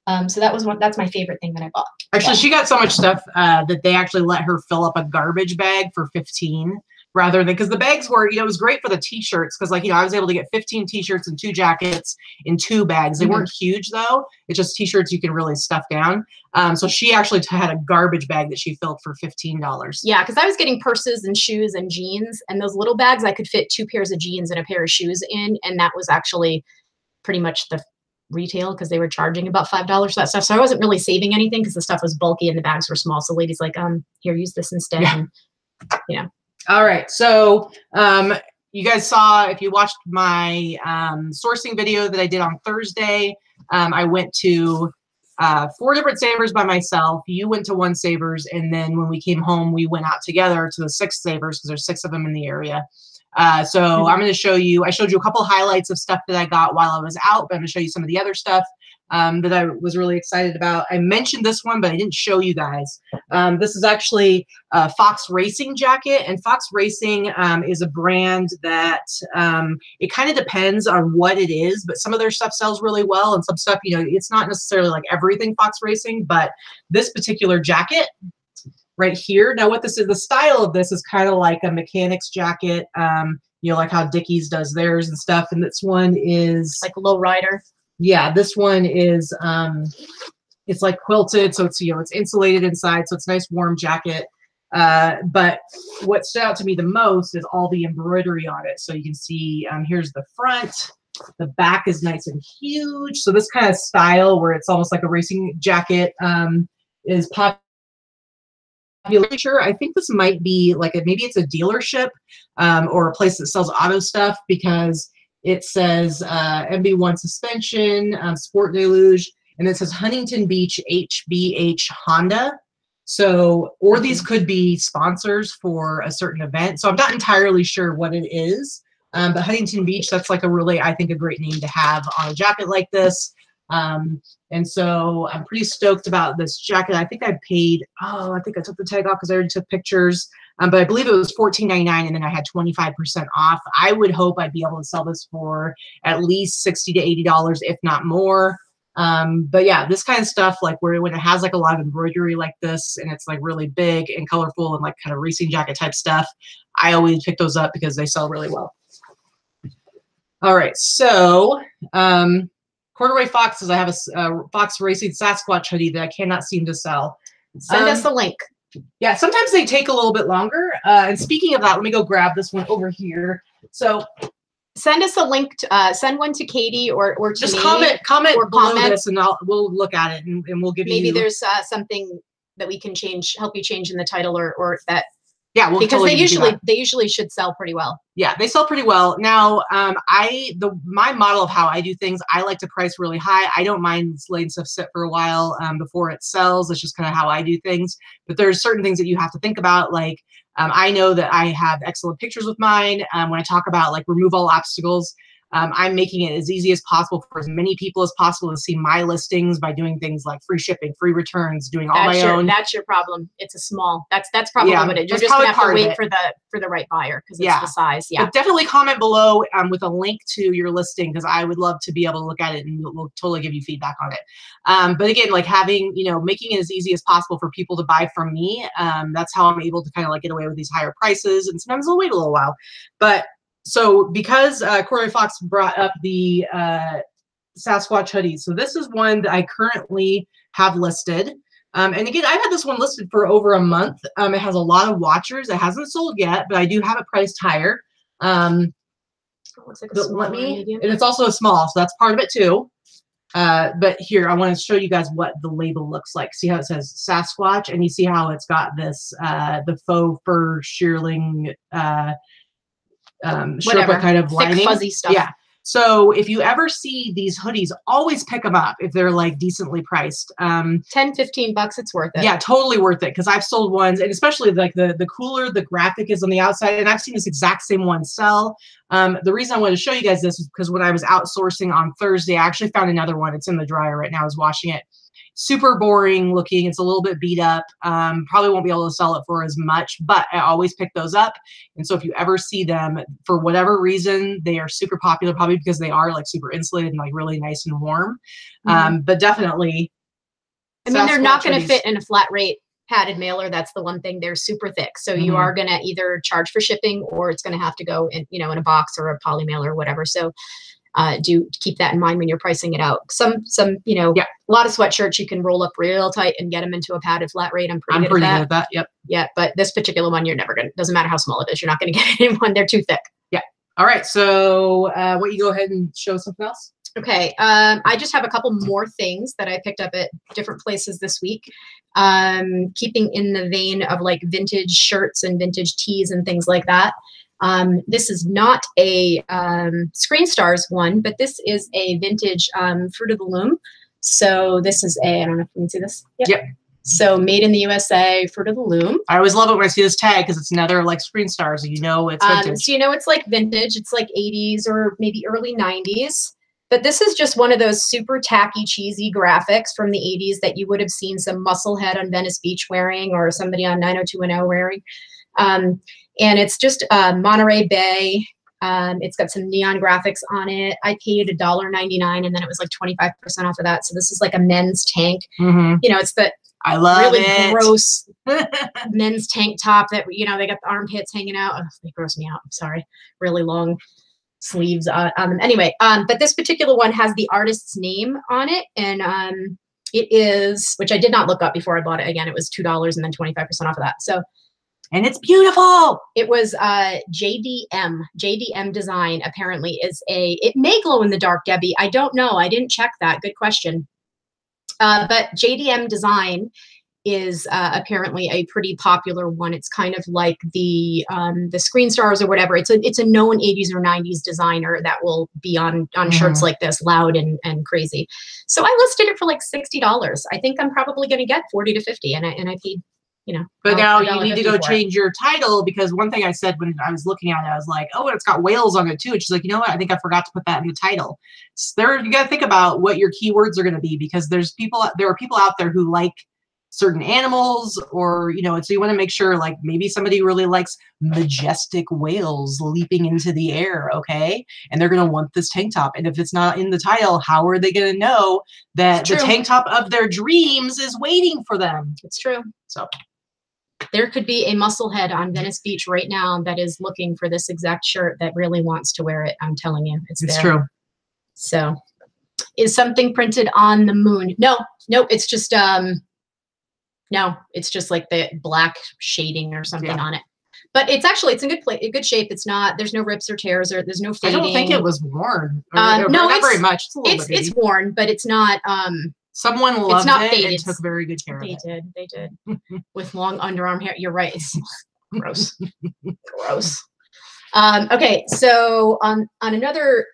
So that's my favorite thing that I bought. Actually, she got so much stuff that they actually let her fill up a garbage bag for 15 rather than, because the bags were, you know, it was great for the t-shirts because, like, you know, I was able to get 15 t-shirts and 2 jackets in 2 bags. They weren't huge though. It's just t-shirts you can really stuff down. So she actually had a garbage bag that she filled for $15. Yeah, because I was getting purses and shoes and jeans, and those little bags I could fit 2 pairs of jeans and a pair of shoes in, and that was actually pretty much the retail because they were charging about $5 for that stuff. So I wasn't really saving anything because the stuff was bulky and the bags were small. So ladies like, here, use this instead. Yeah. And, you know. All right. So you guys saw, if you watched my sourcing video that I did on Thursday, I went to 4 different savers by myself. You went to one savers. And then when we came home, we went out together to the 6 savers because there's 6 of them in the area. So I'm going to show you, I showed you a couple highlights of stuff that I got while I was out, but I'm going to show you some of the other stuff that I was really excited about. I mentioned this one, but I didn't show you guys. This is actually a Fox Racing jacket, and Fox Racing is a brand that it kind of depends on what it is, but some of their stuff sells really well, and some stuff, you know, it's not necessarily like everything Fox Racing, but this particular jacket right here. Now what this is, the style of this is kind of like a mechanic's jacket, you know, like how Dickies does theirs and stuff. And this one is like a low rider. Yeah, this one is, it's like quilted. So it's, you know, it's insulated inside. So it's a nice warm jacket. But what stood out to me the most is all the embroidery on it. So you can see, here's the front. The back is nice and huge. So this kind of style where it's almost like a racing jacket is popular. I think this might be like maybe it's a dealership or a place that sells auto stuff, because it says MB1 suspension, Sport Deluge, and it says Huntington Beach HBH Honda. So, or these could be sponsors for a certain event. So I'm not entirely sure what it is, but Huntington Beach, that's like a really, I think, a great name to have on a jacket like this. And so I'm pretty stoked about this jacket. I think I paid, I think I took the tag off because I already took pictures, but I believe it was $14.99 and then I had 25% off. I would hope I'd be able to sell this for at least $60 to $80, if not more. But yeah, this kind of stuff, like when it has like a lot of embroidery like this and it's like really big and colorful and like kind of racing jacket type stuff, I always pick those up because they sell really well. All right, so Corduroy Foxes, I have a Fox Racing Sasquatch hoodie that I cannot seem to sell. Send us a link. Yeah, sometimes they take a little bit longer. And speaking of that, let me go grab this one over here. So send us a link. Send one to Katie or to just me. comment or below this, and we'll look at it and we'll give maybe you. Maybe there's something that we can help you change in the title or that. Yeah, we'll because totally they usually should sell pretty well. Yeah, they sell pretty well. Now, my model of how I do things, I like to price really high. I don't mind letting stuff sit for a while before it sells. It's just kind of how I do things. But there's certain things that you have to think about. Like, I know that I have excellent pictures with mine. When I talk about like remove all obstacles, I'm making it as easy as possible for as many people as possible to see my listings by doing things like free shipping, free returns, doing all my own. That's your problem. It's a small. That's probably what it is. You're just gonna have to wait for the right buyer because it's the size. Yeah. But definitely comment below with a link to your listing, because I would love to be able to look at it and we'll totally give you feedback on it. But again, like making it as easy as possible for people to buy from me. That's how I'm able to kind of like get away with these higher prices, and sometimes they'll wait a little while. But so because Corduroy Fox brought up the Sasquatch hoodies, so this is one that I currently have listed. And again, I've had this one listed for over a month. It has a lot of watchers. It hasn't sold yet, but I do have it priced higher. It looks like a small medium. And it's also a small, so that's part of it too. But here, I want to show you guys what the label looks like. See how it says Sasquatch, and you see how it's got this the faux fur shearling Sherpa kind of lining. Thick, fuzzy stuff. Yeah. So if you ever see these hoodies, always pick them up if they're like decently priced. $10, $15, it's worth it. Yeah, totally worth it, because I've sold ones, and especially like the cooler the graphic is on the outside, and I've seen this exact same one sell. The reason I wanted to show you guys this is because when I was outsourcing on Thursday, I actually found another one. It's in the dryer right now. I was washing it. Super boring looking. It's a little bit beat up. Probably won't be able to sell it for as much, but I always pick those up. And so if you ever see them, for whatever reason, they are super popular, probably because they are like super insulated and like really nice and warm. But definitely I mean, they're not going to fit in a flat rate padded mailer. That's the one thing. They're super thick. So you are going to either charge for shipping, or it's going to have to go in, you know, in a box or a poly mailer or whatever. So do keep that in mind when you're pricing it out. Some, you know, a lot of sweatshirts you can roll up real tight and get them into a padded flat rate. I'm pretty good at that. Yep. Yeah. But this particular one, you're never going to, doesn't matter how small it is. You're not going to get anyone. They're too thick. Yeah. All right. So what, you go ahead and show something else? Okay. I just have a couple more things that I picked up at different places this week. Keeping in the vein of like vintage shirts and vintage tees and things like that. This is not a Screen Stars one, but this is a vintage Fruit of the Loom. So this is a, I don't know if you can see this. Yep. So made in the USA, Fruit of the Loom. I always love it when I see this tag because it's another like Screen Stars. You know it's vintage. So you know it's like vintage. It's like 80s or maybe early 90s. But this is just one of those super tacky, cheesy graphics from the 80s that you would have seen some musclehead on Venice Beach wearing, or somebody on 90210 wearing. And it's just Monterey Bay. It's got some neon graphics on it. I paid $1.99, and then it was like 25% off of that. So this is like a men's tank. You know, it's the really gross men's tank top that, you know, they got the armpits hanging out. Oh, they gross me out. I'm sorry. Really long sleeves on them. Anyway, but this particular one has the artist's name on it, and it is, which I did not look up before I bought it. Again, it was $2 and then 25% off of that. So, and it's beautiful. It was JDM Design. Apparently, is it may glow in the dark, Debbie. I don't know. I didn't check that. Good question. But JDM Design is apparently a pretty popular one. It's kind of like the Screen Stars or whatever. It's a known 80s or 90s designer that will be on shirts like this, loud and crazy. So I listed it for like $60. I think I'm probably going to get 40 to 50, and I paid, you know. But now you need to go change your title, because one thing I said when I was looking at it, I was like, oh, and it's got whales on it too. And she's like, you know what? I think I forgot to put that in the title. So you got to think about what your keywords are going to be, because there are people out there who like certain animals, or, you know, and so you want to make sure, like, maybe somebody really likes majestic whales leaping into the air, okay? And they're going to want this tank top. And if it's not in the title, how are they going to know that the tank top of their dreams is waiting for them? It's true. So there could be a musclehead on Venice Beach right now that is looking for this exact shirt that really wants to wear it. I'm telling you, it's there. True. So is something printed on the moon? No, it's just, no, it's just like the black shading or something on it. But it's in good shape. It's not, there's no rips or tears, or there's no fading. I don't think it was worn. No, not very much. It's worn, but it's not. Someone loved it and took very good care of it. They did. With long underarm hair. You're right. It's gross. Gross. Okay, so on another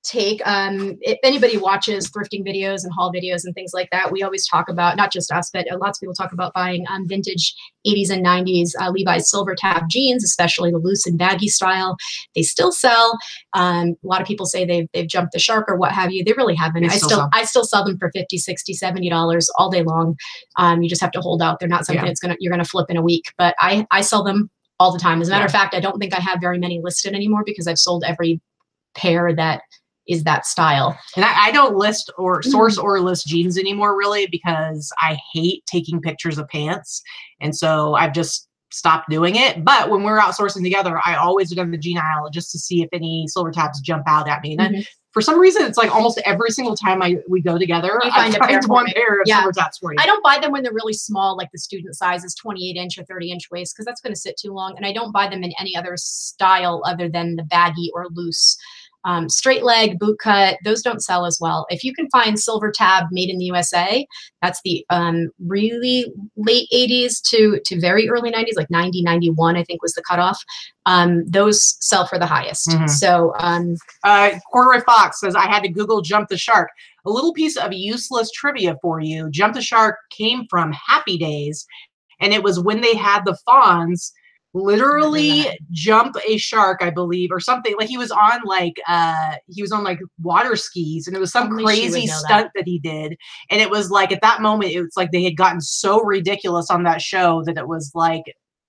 take, if anybody watches thrifting videos and haul videos and things like that, we always talk about, not just us, but lots of people talk about buying vintage 80s and 90s Levi's silver tab jeans, especially the loose and baggy style. They still sell. A lot of people say they've jumped the shark or what have you. They really haven't. I still sell them for $50, $60, $70 all day long. You just have to hold out. They're not something you're gonna flip in a week, but I sell them all the time. As a matter of fact, I don't think I have very many listed anymore, because I've sold every pair that is that style. And I don't list or source or list jeans anymore, really, because I hate taking pictures of pants. And so I've just stopped doing it. But when we're outsourcing together, I always go to the jean aisle just to see if any silver tabs jump out at me. And for some reason, it's like almost every single time we go together, I find one pair of silver tabs for you. I don't buy them when they're really small, like the student sizes, 28-inch or 30-inch waist, because that's going to sit too long. And I don't buy them in any other style other than the baggy or loose. Straight leg, boot cut, those don't sell as well. If you can find silver tab made in the USA, that's the really late 80s to very early 90s, like 90, 91, I think was the cutoff. Those sell for the highest. So Corduroy Fox says, I had to Google Jump the Shark. A little piece of useless trivia for you. Jump the Shark came from Happy Days, and it was when they had the Fonz literally jump a shark, I believe, or something. Like he was on like water skis, and it was some crazy stunt that he did. And it was like, at that moment, it was like they had gotten so ridiculous on that show that it was like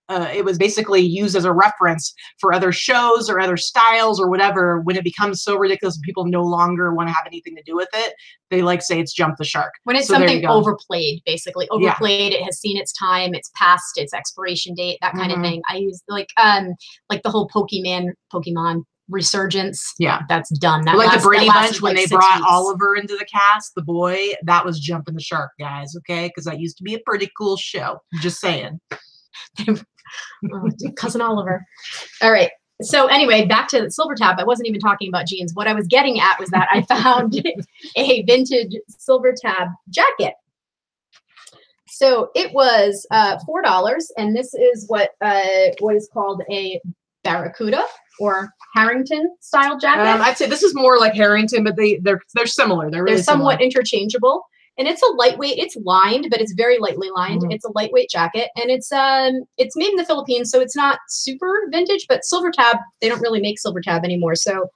it was basically used as a reference for other shows or other styles or whatever. When it becomes so ridiculous and people no longer want to have anything to do with it, they like say it's jumped the shark. When it's something overplayed, basically overplayed, it has seen its time, it's past its expiration date, that kind of thing. I use like the whole Pokemon resurgence. Yeah, that's done. That like the Brady Bunch when like they brought 6 weeks. Oliver into the cast, the boy, that was jumping the shark, guys. Okay, because that used to be a pretty cool show. Just saying. Oh, cousin Oliver. All right. So anyway, back to Silver Tab. I wasn't even talking about jeans. What I was getting at was that I found a vintage Silver Tab jacket. So it was $4, and this is what is called a Barracuda or Harrington style jacket. I'd say this is more like Harrington, but they're similar. They're really somewhat interchangeable. And it's a lightweight, it's lined, but it's very lightly lined. It's a lightweight jacket, and it's made in the Philippines, so it's not super vintage, but Silver Tab, they don't really make Silver Tab anymore. So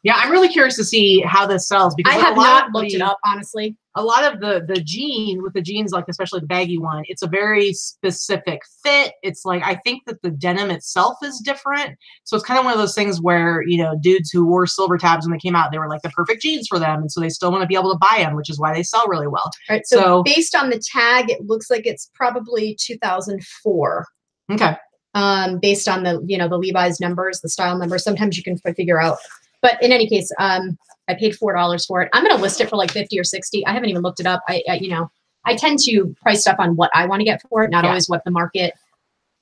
yeah, I'm really curious to see how this sells, because I have not looked it up, honestly. A lot of the jeans, like especially the baggy one, it's a very specific fit. It's like, I think that the denim itself is different. So it's kind of one of those things where, you know, dudes who wore Silver Tabs when they came out, they were like the perfect jeans for them. And so they still want to be able to buy them, which is why they sell really well. All right. So based on the tag, it looks like it's probably 2004. Okay. Based on the, you know, the Levi's numbers, the style numbers, sometimes you can figure out. But in any case, I paid $4 for it. I'm going to list it for like 50 or 60. I haven't even looked it up. I tend to price stuff on what I want to get for it, not always what the market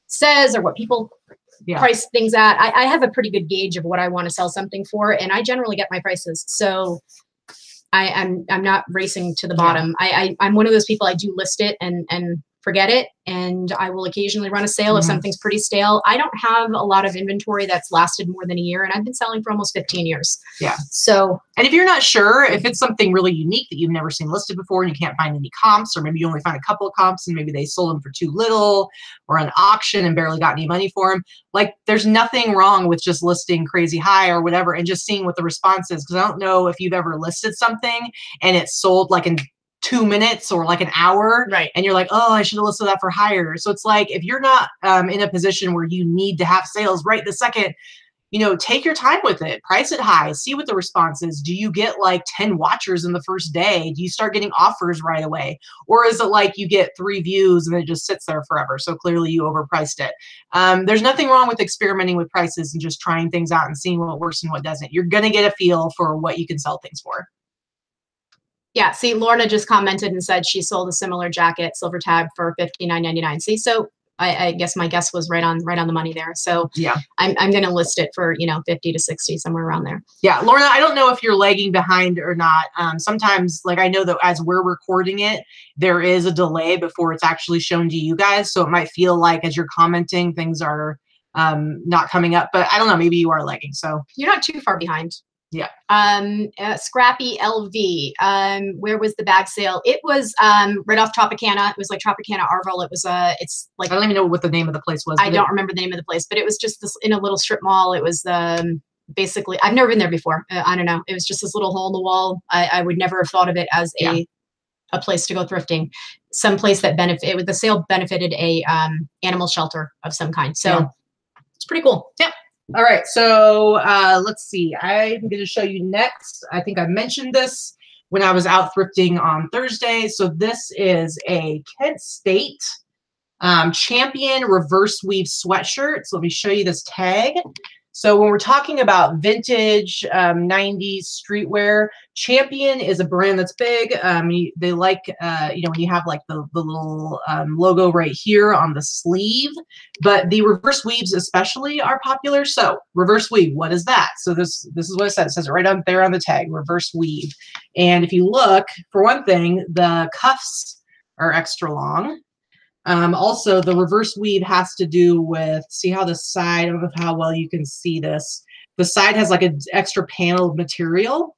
says or what people price things at. I have a pretty good gauge of what I want to sell something for, and I generally get my prices. So I'm not racing to the bottom. I'm one of those people, I do list it and forget it, and I will occasionally run a sale if something's pretty stale. I don't have a lot of inventory that's lasted more than a year, and I've been selling for almost 15 years. Yeah. So, and if you're not sure, if it's something really unique that you've never seen listed before and you can't find any comps, or maybe you only find a couple of comps and maybe they sold them for too little or an auction and barely got any money for them, like there's nothing wrong with just listing crazy high or whatever and just seeing what the response is. Because I don't know if you've ever listed something and it sold like in 2 minutes or like an hour, right? And you're like, oh, I should have listed that for higher. So it's like, if you're not in a position where you need to have sales right this second, you know, take your time with it, price it high, see what the response is. Do you get like 10 watchers in the first day? Do you start getting offers right away? Or is it like you get 3 views and it just sits there forever? So clearly you overpriced it. There's nothing wrong with experimenting with prices and just trying things out and seeing what works and what doesn't. You're going to get a feel for what you can sell things for. Yeah, see, Lorna just commented and said she sold a similar jacket, Silver Tab, for $59.99. See, so I guess my guess was right on the money there. So yeah, I'm going to list it for, you know, 50 to 60, somewhere around there. Yeah, Lorna, I don't know if you're lagging behind or not. Sometimes, like, I know that as we're recording it, there is a delay before it's actually shown to you guys. So it might feel like as you're commenting, things are not coming up. But I don't know, maybe you are lagging. So you're not too far behind. Yeah. Scrappy LV. Where was the bag sale? It was right off Tropicana. It was like Tropicana Arville. It was it's like, I don't even know what the name of the place was. I don't remember the name of the place, but it was just this in a little strip mall. It was basically, I've never been there before. I don't know. It was just this little hole in the wall. I would never have thought of it as a place to go thrifting. Some place that the sale benefited a animal shelter of some kind. So it's pretty cool. Yep. All right, so let's see. I'm going to show you next. I think I mentioned this when I was out thrifting on Thursday. So this is a Kent State Champion reverse weave sweatshirt. So let me show you this tag. So when we're talking about vintage 90s streetwear, Champion is a brand that's big. They like, you know, when you have like the little logo right here on the sleeve, but the reverse weaves especially are popular. So reverse weave, what is that? So this is what it says. It says it right on there on the tag, reverse weave. And if you look, for one thing, the cuffs are extra long. Also, the reverse weave has to do with, see how the side, I don't know how well you can see this. The side has like an extra paneled material,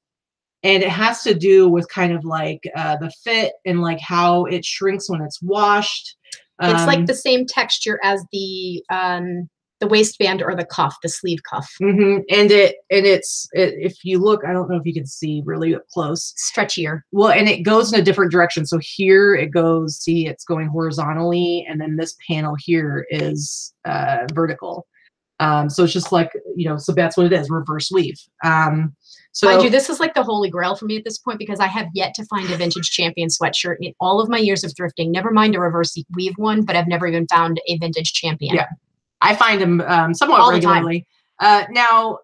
and it has to do with kind of like the fit and like how it shrinks when it's washed. It's like the same texture as the the waistband or the cuff, the sleeve cuff. And it's if you look, I don't know if you can see really up close. Stretchier. Well, and it goes in a different direction. So here it goes, see, it's going horizontally, and then this panel here is vertical. So it's just like, you know, so that's what it is, reverse weave. So mind you, this is like the holy grail for me at this point, because I have yet to find a vintage Champion sweatshirt in all of my years of thrifting. Never mind a reverse weave one, but I've never even found a vintage Champion. Yeah, I find them somewhat all regularly. Now,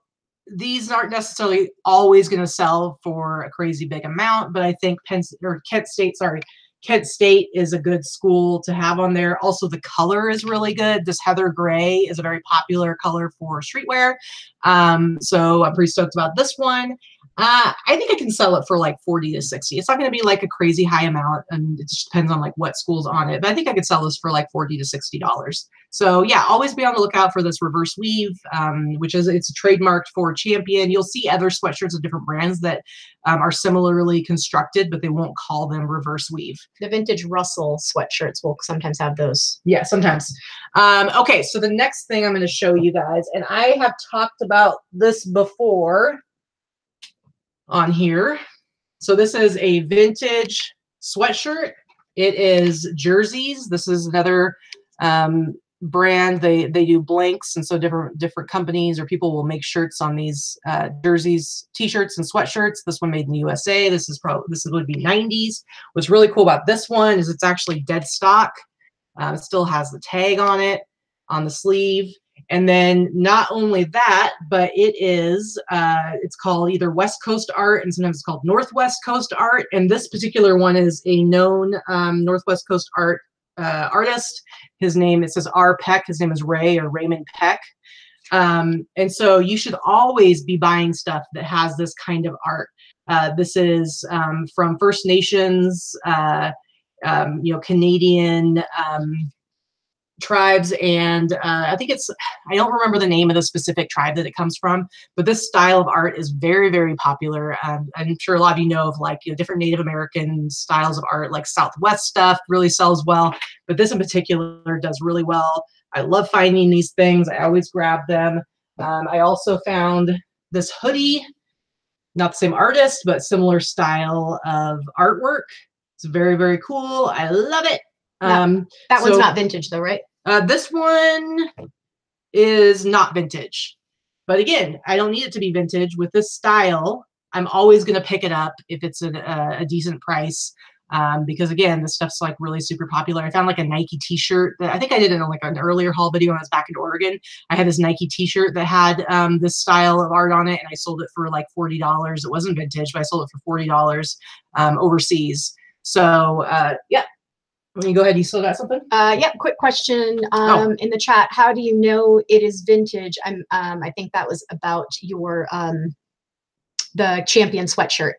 these aren't necessarily always going to sell for a crazy big amount, but I think Kent State is a good school to have on there. Also, the color is really good. This heather gray is a very popular color for streetwear. So I'm pretty stoked about this one. I think I can sell it for like 40 to 60. It's not going to be like a crazy high amount, and it just depends on like what school's on it. But I think I could sell this for like $40 to $60. So yeah, always be on the lookout for this reverse weave, which is it's trademarked for Champion. You'll see other sweatshirts of different brands that are similarly constructed, but they won't call them reverse weave. The vintage Russell sweatshirts will sometimes have those. Yeah, sometimes. Okay, so the next thing I'm going to show you guys, and I have talked about this before on here. So this is a vintage sweatshirt. It is jerseys. This is another brand. They do blanks, and so different companies or people will make shirts on these jerseys, t-shirts, and sweatshirts. This one made in the USA. This would be 90s. What's really cool about this one is it's actually dead stock. It still has the tag on it on the sleeve. And then not only that, but it is, it's called either West Coast art, and sometimes it's called Northwest Coast art. And this particular one is a known Northwest Coast art artist. His name, it says R. Peck. His name is Ray or Raymond Peck. And so you should always be buying stuff that has this kind of art. This is from First Nations, you know, Canadian tribes, and I think I don't remember the name of the specific tribe that it comes from, but this style of art is very, very popular. I'm sure a lot of you know of like, you know, different Native American styles of art, like Southwest stuff really sells well, but this in particular does really well. I love finding these things. I always grab them. I also found this hoodie, not the same artist, but similar style of artwork. It's very, very cool. I love it. That one's not vintage though, right? This one is not vintage, but again, I don't need it to be vintage. With this style, I'm always going to pick it up if it's a decent price, because again, this stuff's like really super popular. I found like a Nike t-shirt that I think I did in like an earlier haul video when I was back in Oregon. I had this Nike t-shirt that had this style of art on it, and I sold it for like $40. It wasn't vintage, but I sold it for $40 overseas. So yeah. Let me go ahead. You still got something? Yeah. Quick question in the chat. How do you know it is vintage? I think that was about your the Champion sweatshirt.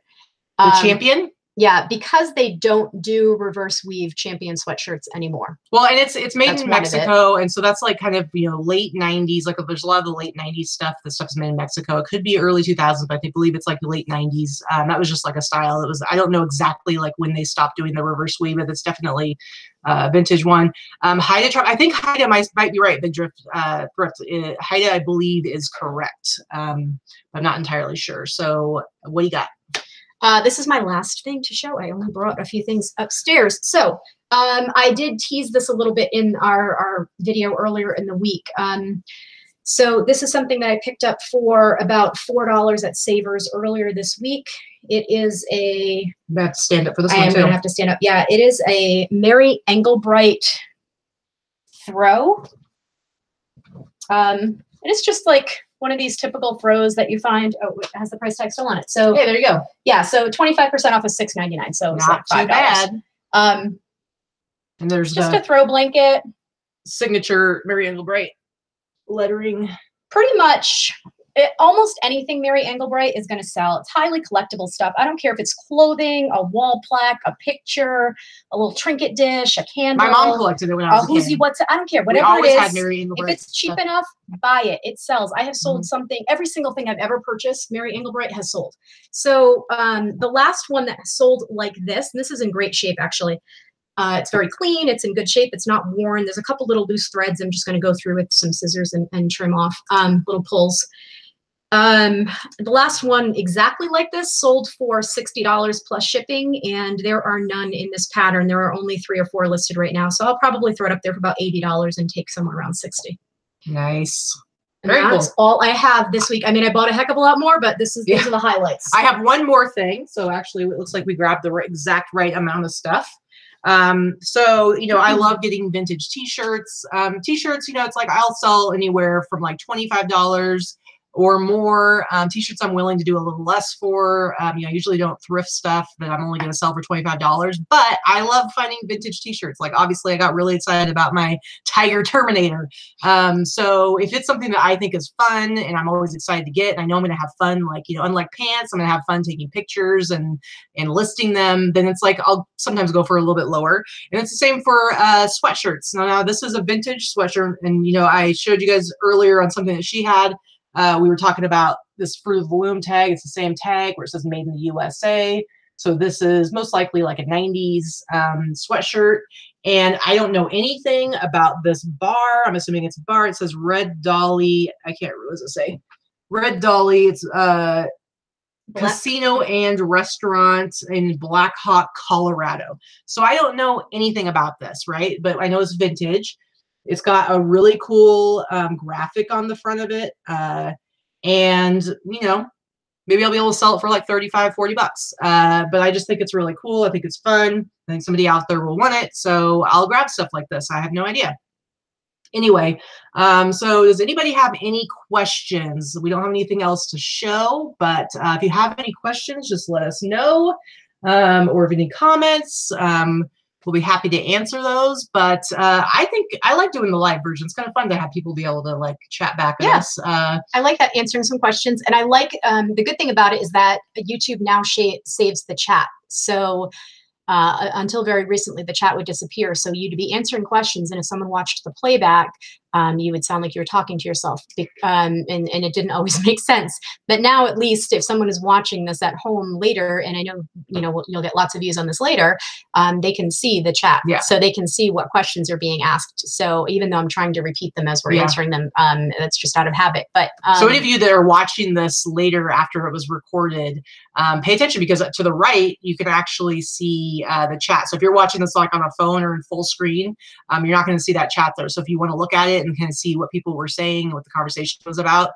The Champion? Yeah, because they don't do reverse weave Champion sweatshirts anymore. Well, and it's made in Mexico, and so that's like kind of, you know, late 90s. Like there's a lot of the late 90s stuff. The stuff's made in Mexico. It could be early 2000s, but I believe it's like the late 90s. That was just like a style. It was, I don't know exactly like when they stopped doing the reverse weave, but it's definitely a vintage one. Haida, I think Haida might be right. Big Thrift. Haida, I believe, is correct. I'm not entirely sure. So what do you got? This is my last thing to show. I only brought a few things upstairs. So I did tease this a little bit in our video earlier in the week. So this is something that I picked up for about $4 at Savers earlier this week. It is a... You have to stand up for this one, too. I am going to have to stand up. Yeah, it is a Mary Engelbreit throw. It is just like one of these typical throws that you find. Oh, it has the price tag still on it. So hey, there you go. Yeah, so 25% off is $6.99. So it's not like $5. Too bad. And there's just a throw blanket. Signature Mary Engelbreit lettering. Pretty much almost anything Mary Engelbreit is going to sell. It's highly collectible stuff. I don't care if it's clothing, a wall plaque, a picture, a little trinket dish, a candle. My mom collected it when I was a kid. I don't care. Whatever it is, had Mary Engelbreit if it's cheap enough, buy it. It sells. I have sold something. Every single thing I've ever purchased, Mary Engelbreit has sold. So the last one that sold like this, and this is in great shape actually. It's very clean. It's in good shape. It's not worn. There's a couple little loose threads I'm just going to go through with some scissors and trim off, little pulls. The last one exactly like this sold for $60 plus shipping, and there are none in this pattern. There are only 3 or 4 listed right now. So I'll probably throw it up there for about $80 and take somewhere around 60. Nice. And Very that's cool. all I have this week. I mean, I bought a heck of a lot more, but these are the highlights. I have one more thing. So actually it looks like we grabbed the exact right amount of stuff. So, you know, I love getting vintage t-shirts. T-shirts, you know, it's like I'll sell anywhere from like $25 or more. T-shirts I'm willing to do a little less for. You know, I usually don't thrift stuff that I'm only going to sell for $25, but I love finding vintage t-shirts. Like obviously I got really excited about my Tiger Terminator. So if it's something that I think is fun and I'm always excited to get, and I know I'm going to have fun, like, you know, unlike pants, I'm going to have fun taking pictures and listing them, then it's like I'll sometimes go for a little bit lower. And it's the same for sweatshirts. Now this is a vintage sweatshirt, and you know, I showed you guys earlier on something that she had. We were talking about this Fruit of the Loom tag. It's the same tag where it says made in the USA. So this is most likely like a 90s sweatshirt. And I don't know anything about this bar. I'm assuming it's a bar. It says Red Dolly. I can't remember what does it say. Red Dolly. It's casino and restaurant in Black Hawk, Colorado. So I don't know anything about this, right? But I know it's vintage. It's got a really cool graphic on the front of it. And, you know, maybe I'll be able to sell it for like 35, 40 bucks. But I just think it's really cool. I think it's fun. I think somebody out there will want it. So I'll grab stuff like this. I have no idea. Anyway, so does anybody have any questions? We don't have anything else to show, but if you have any questions, just let us know. Or if any comments, we'll be happy to answer those. But I think I like doing the live version. It's kind of fun to have people be able to like chat back at us. I like that, answering some questions. And I like the good thing about it is that YouTube now saves the chat. So until very recently, the chat would disappear. So you'd be answering questions, and if someone watched the playback, you would sound like you were talking to yourself, and it didn't always make sense. But now, at least, if someone is watching this at home later, and I know you'll get lots of views on this later, they can see the chat, so they can see what questions are being asked. So even though I'm trying to repeat them as we're answering them, that's just out of habit. But so any of you that are watching this later after it was recorded, pay attention, because to the right you can actually see the chat. So if you're watching this like on a phone or in full screen, you're not going to see that chat there. So if you want to look at it and kind of see what people were saying, what the conversation was about,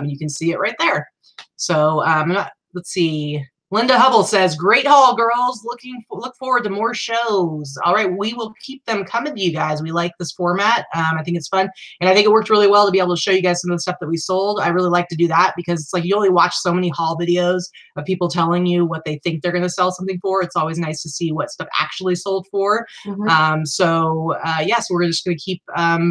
you can see it right there. So let's see. Linda Hubble says, great haul, girls. Look forward to more shows. All right, we will keep them coming to you guys. We like this format. I think it's fun. And I think it worked really well to be able to show you guys some of the stuff that we sold. I really like to do that because it's like you only watch so many haul videos of people telling you what they think they're going to sell something for. It's always nice to see what stuff actually sold for. So we're just going to keep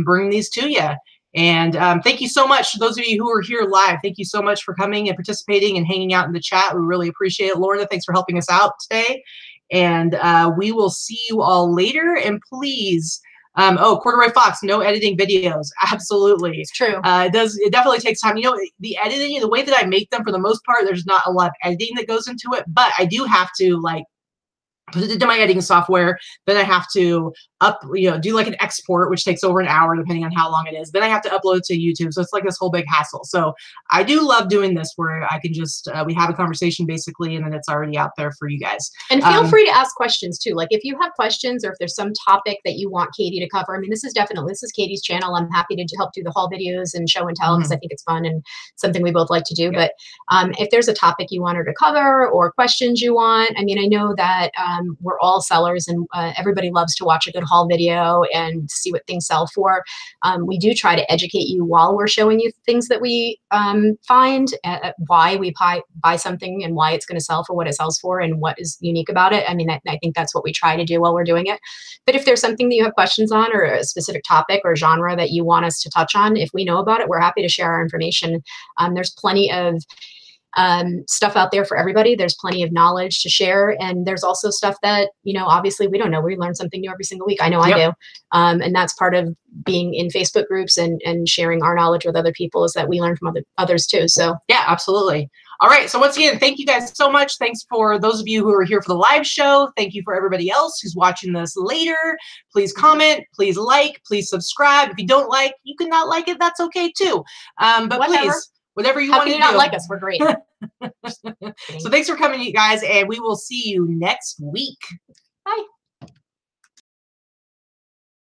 bringing these to you. And thank you so much to those of you who are here live. Thank you so much for coming and participating and hanging out in the chat. We really appreciate it. Lorna, thanks for helping us out today. And we will see you all later. And please, Corduroy Fox, no editing videos. Absolutely. It's true. It definitely takes time. You know, the editing, the way that I make them, for the most part, there's not a lot of editing that goes into it. But I do have to like put it into my editing software. Then I have to do like an export, which takes over an hour depending on how long it is. Then I have to upload it to YouTube. So it's like this whole big hassle. So I do love doing this where I can just, we have a conversation basically, and then it's already out there for you guys. And feel free to ask questions too. Like if you have questions or if there's some topic that you want Katie to cover. I mean, this is Katie's channel. I'm happy to help do the haul videos and show and tell because I think it's fun and something we both like to do. But if there's a topic you want her to cover or questions you want, I mean, I know that we're all sellers and everybody loves to watch a good haul video and see what things sell for. We do try to educate you while we're showing you things that we find, why we buy something and why it's going to sell for what it sells for and what is unique about it. I mean, I think that's what we try to do while we're doing it. But if there's something that you have questions on or a specific topic or genre that you want us to touch on, if we know about it, we're happy to share our information. There's plenty of stuff out there for everybody. There's plenty of knowledge to share. And there's also stuff that, obviously we don't know. We learn something new every single week. I know I do. And that's part of being in Facebook groups and sharing our knowledge with other people is that we learn from others too. So yeah, absolutely. All right. So once again, thank you guys so much. Thanks for those of you who are here for the live show. Thank you for everybody else who's watching this later. Please comment, please like, please subscribe. If you don't like, you can not like it. That's okay too. But please, whatever you want to do. How can you not like us? We're great. So thanks for coming, you guys, and we will see you next week. Bye.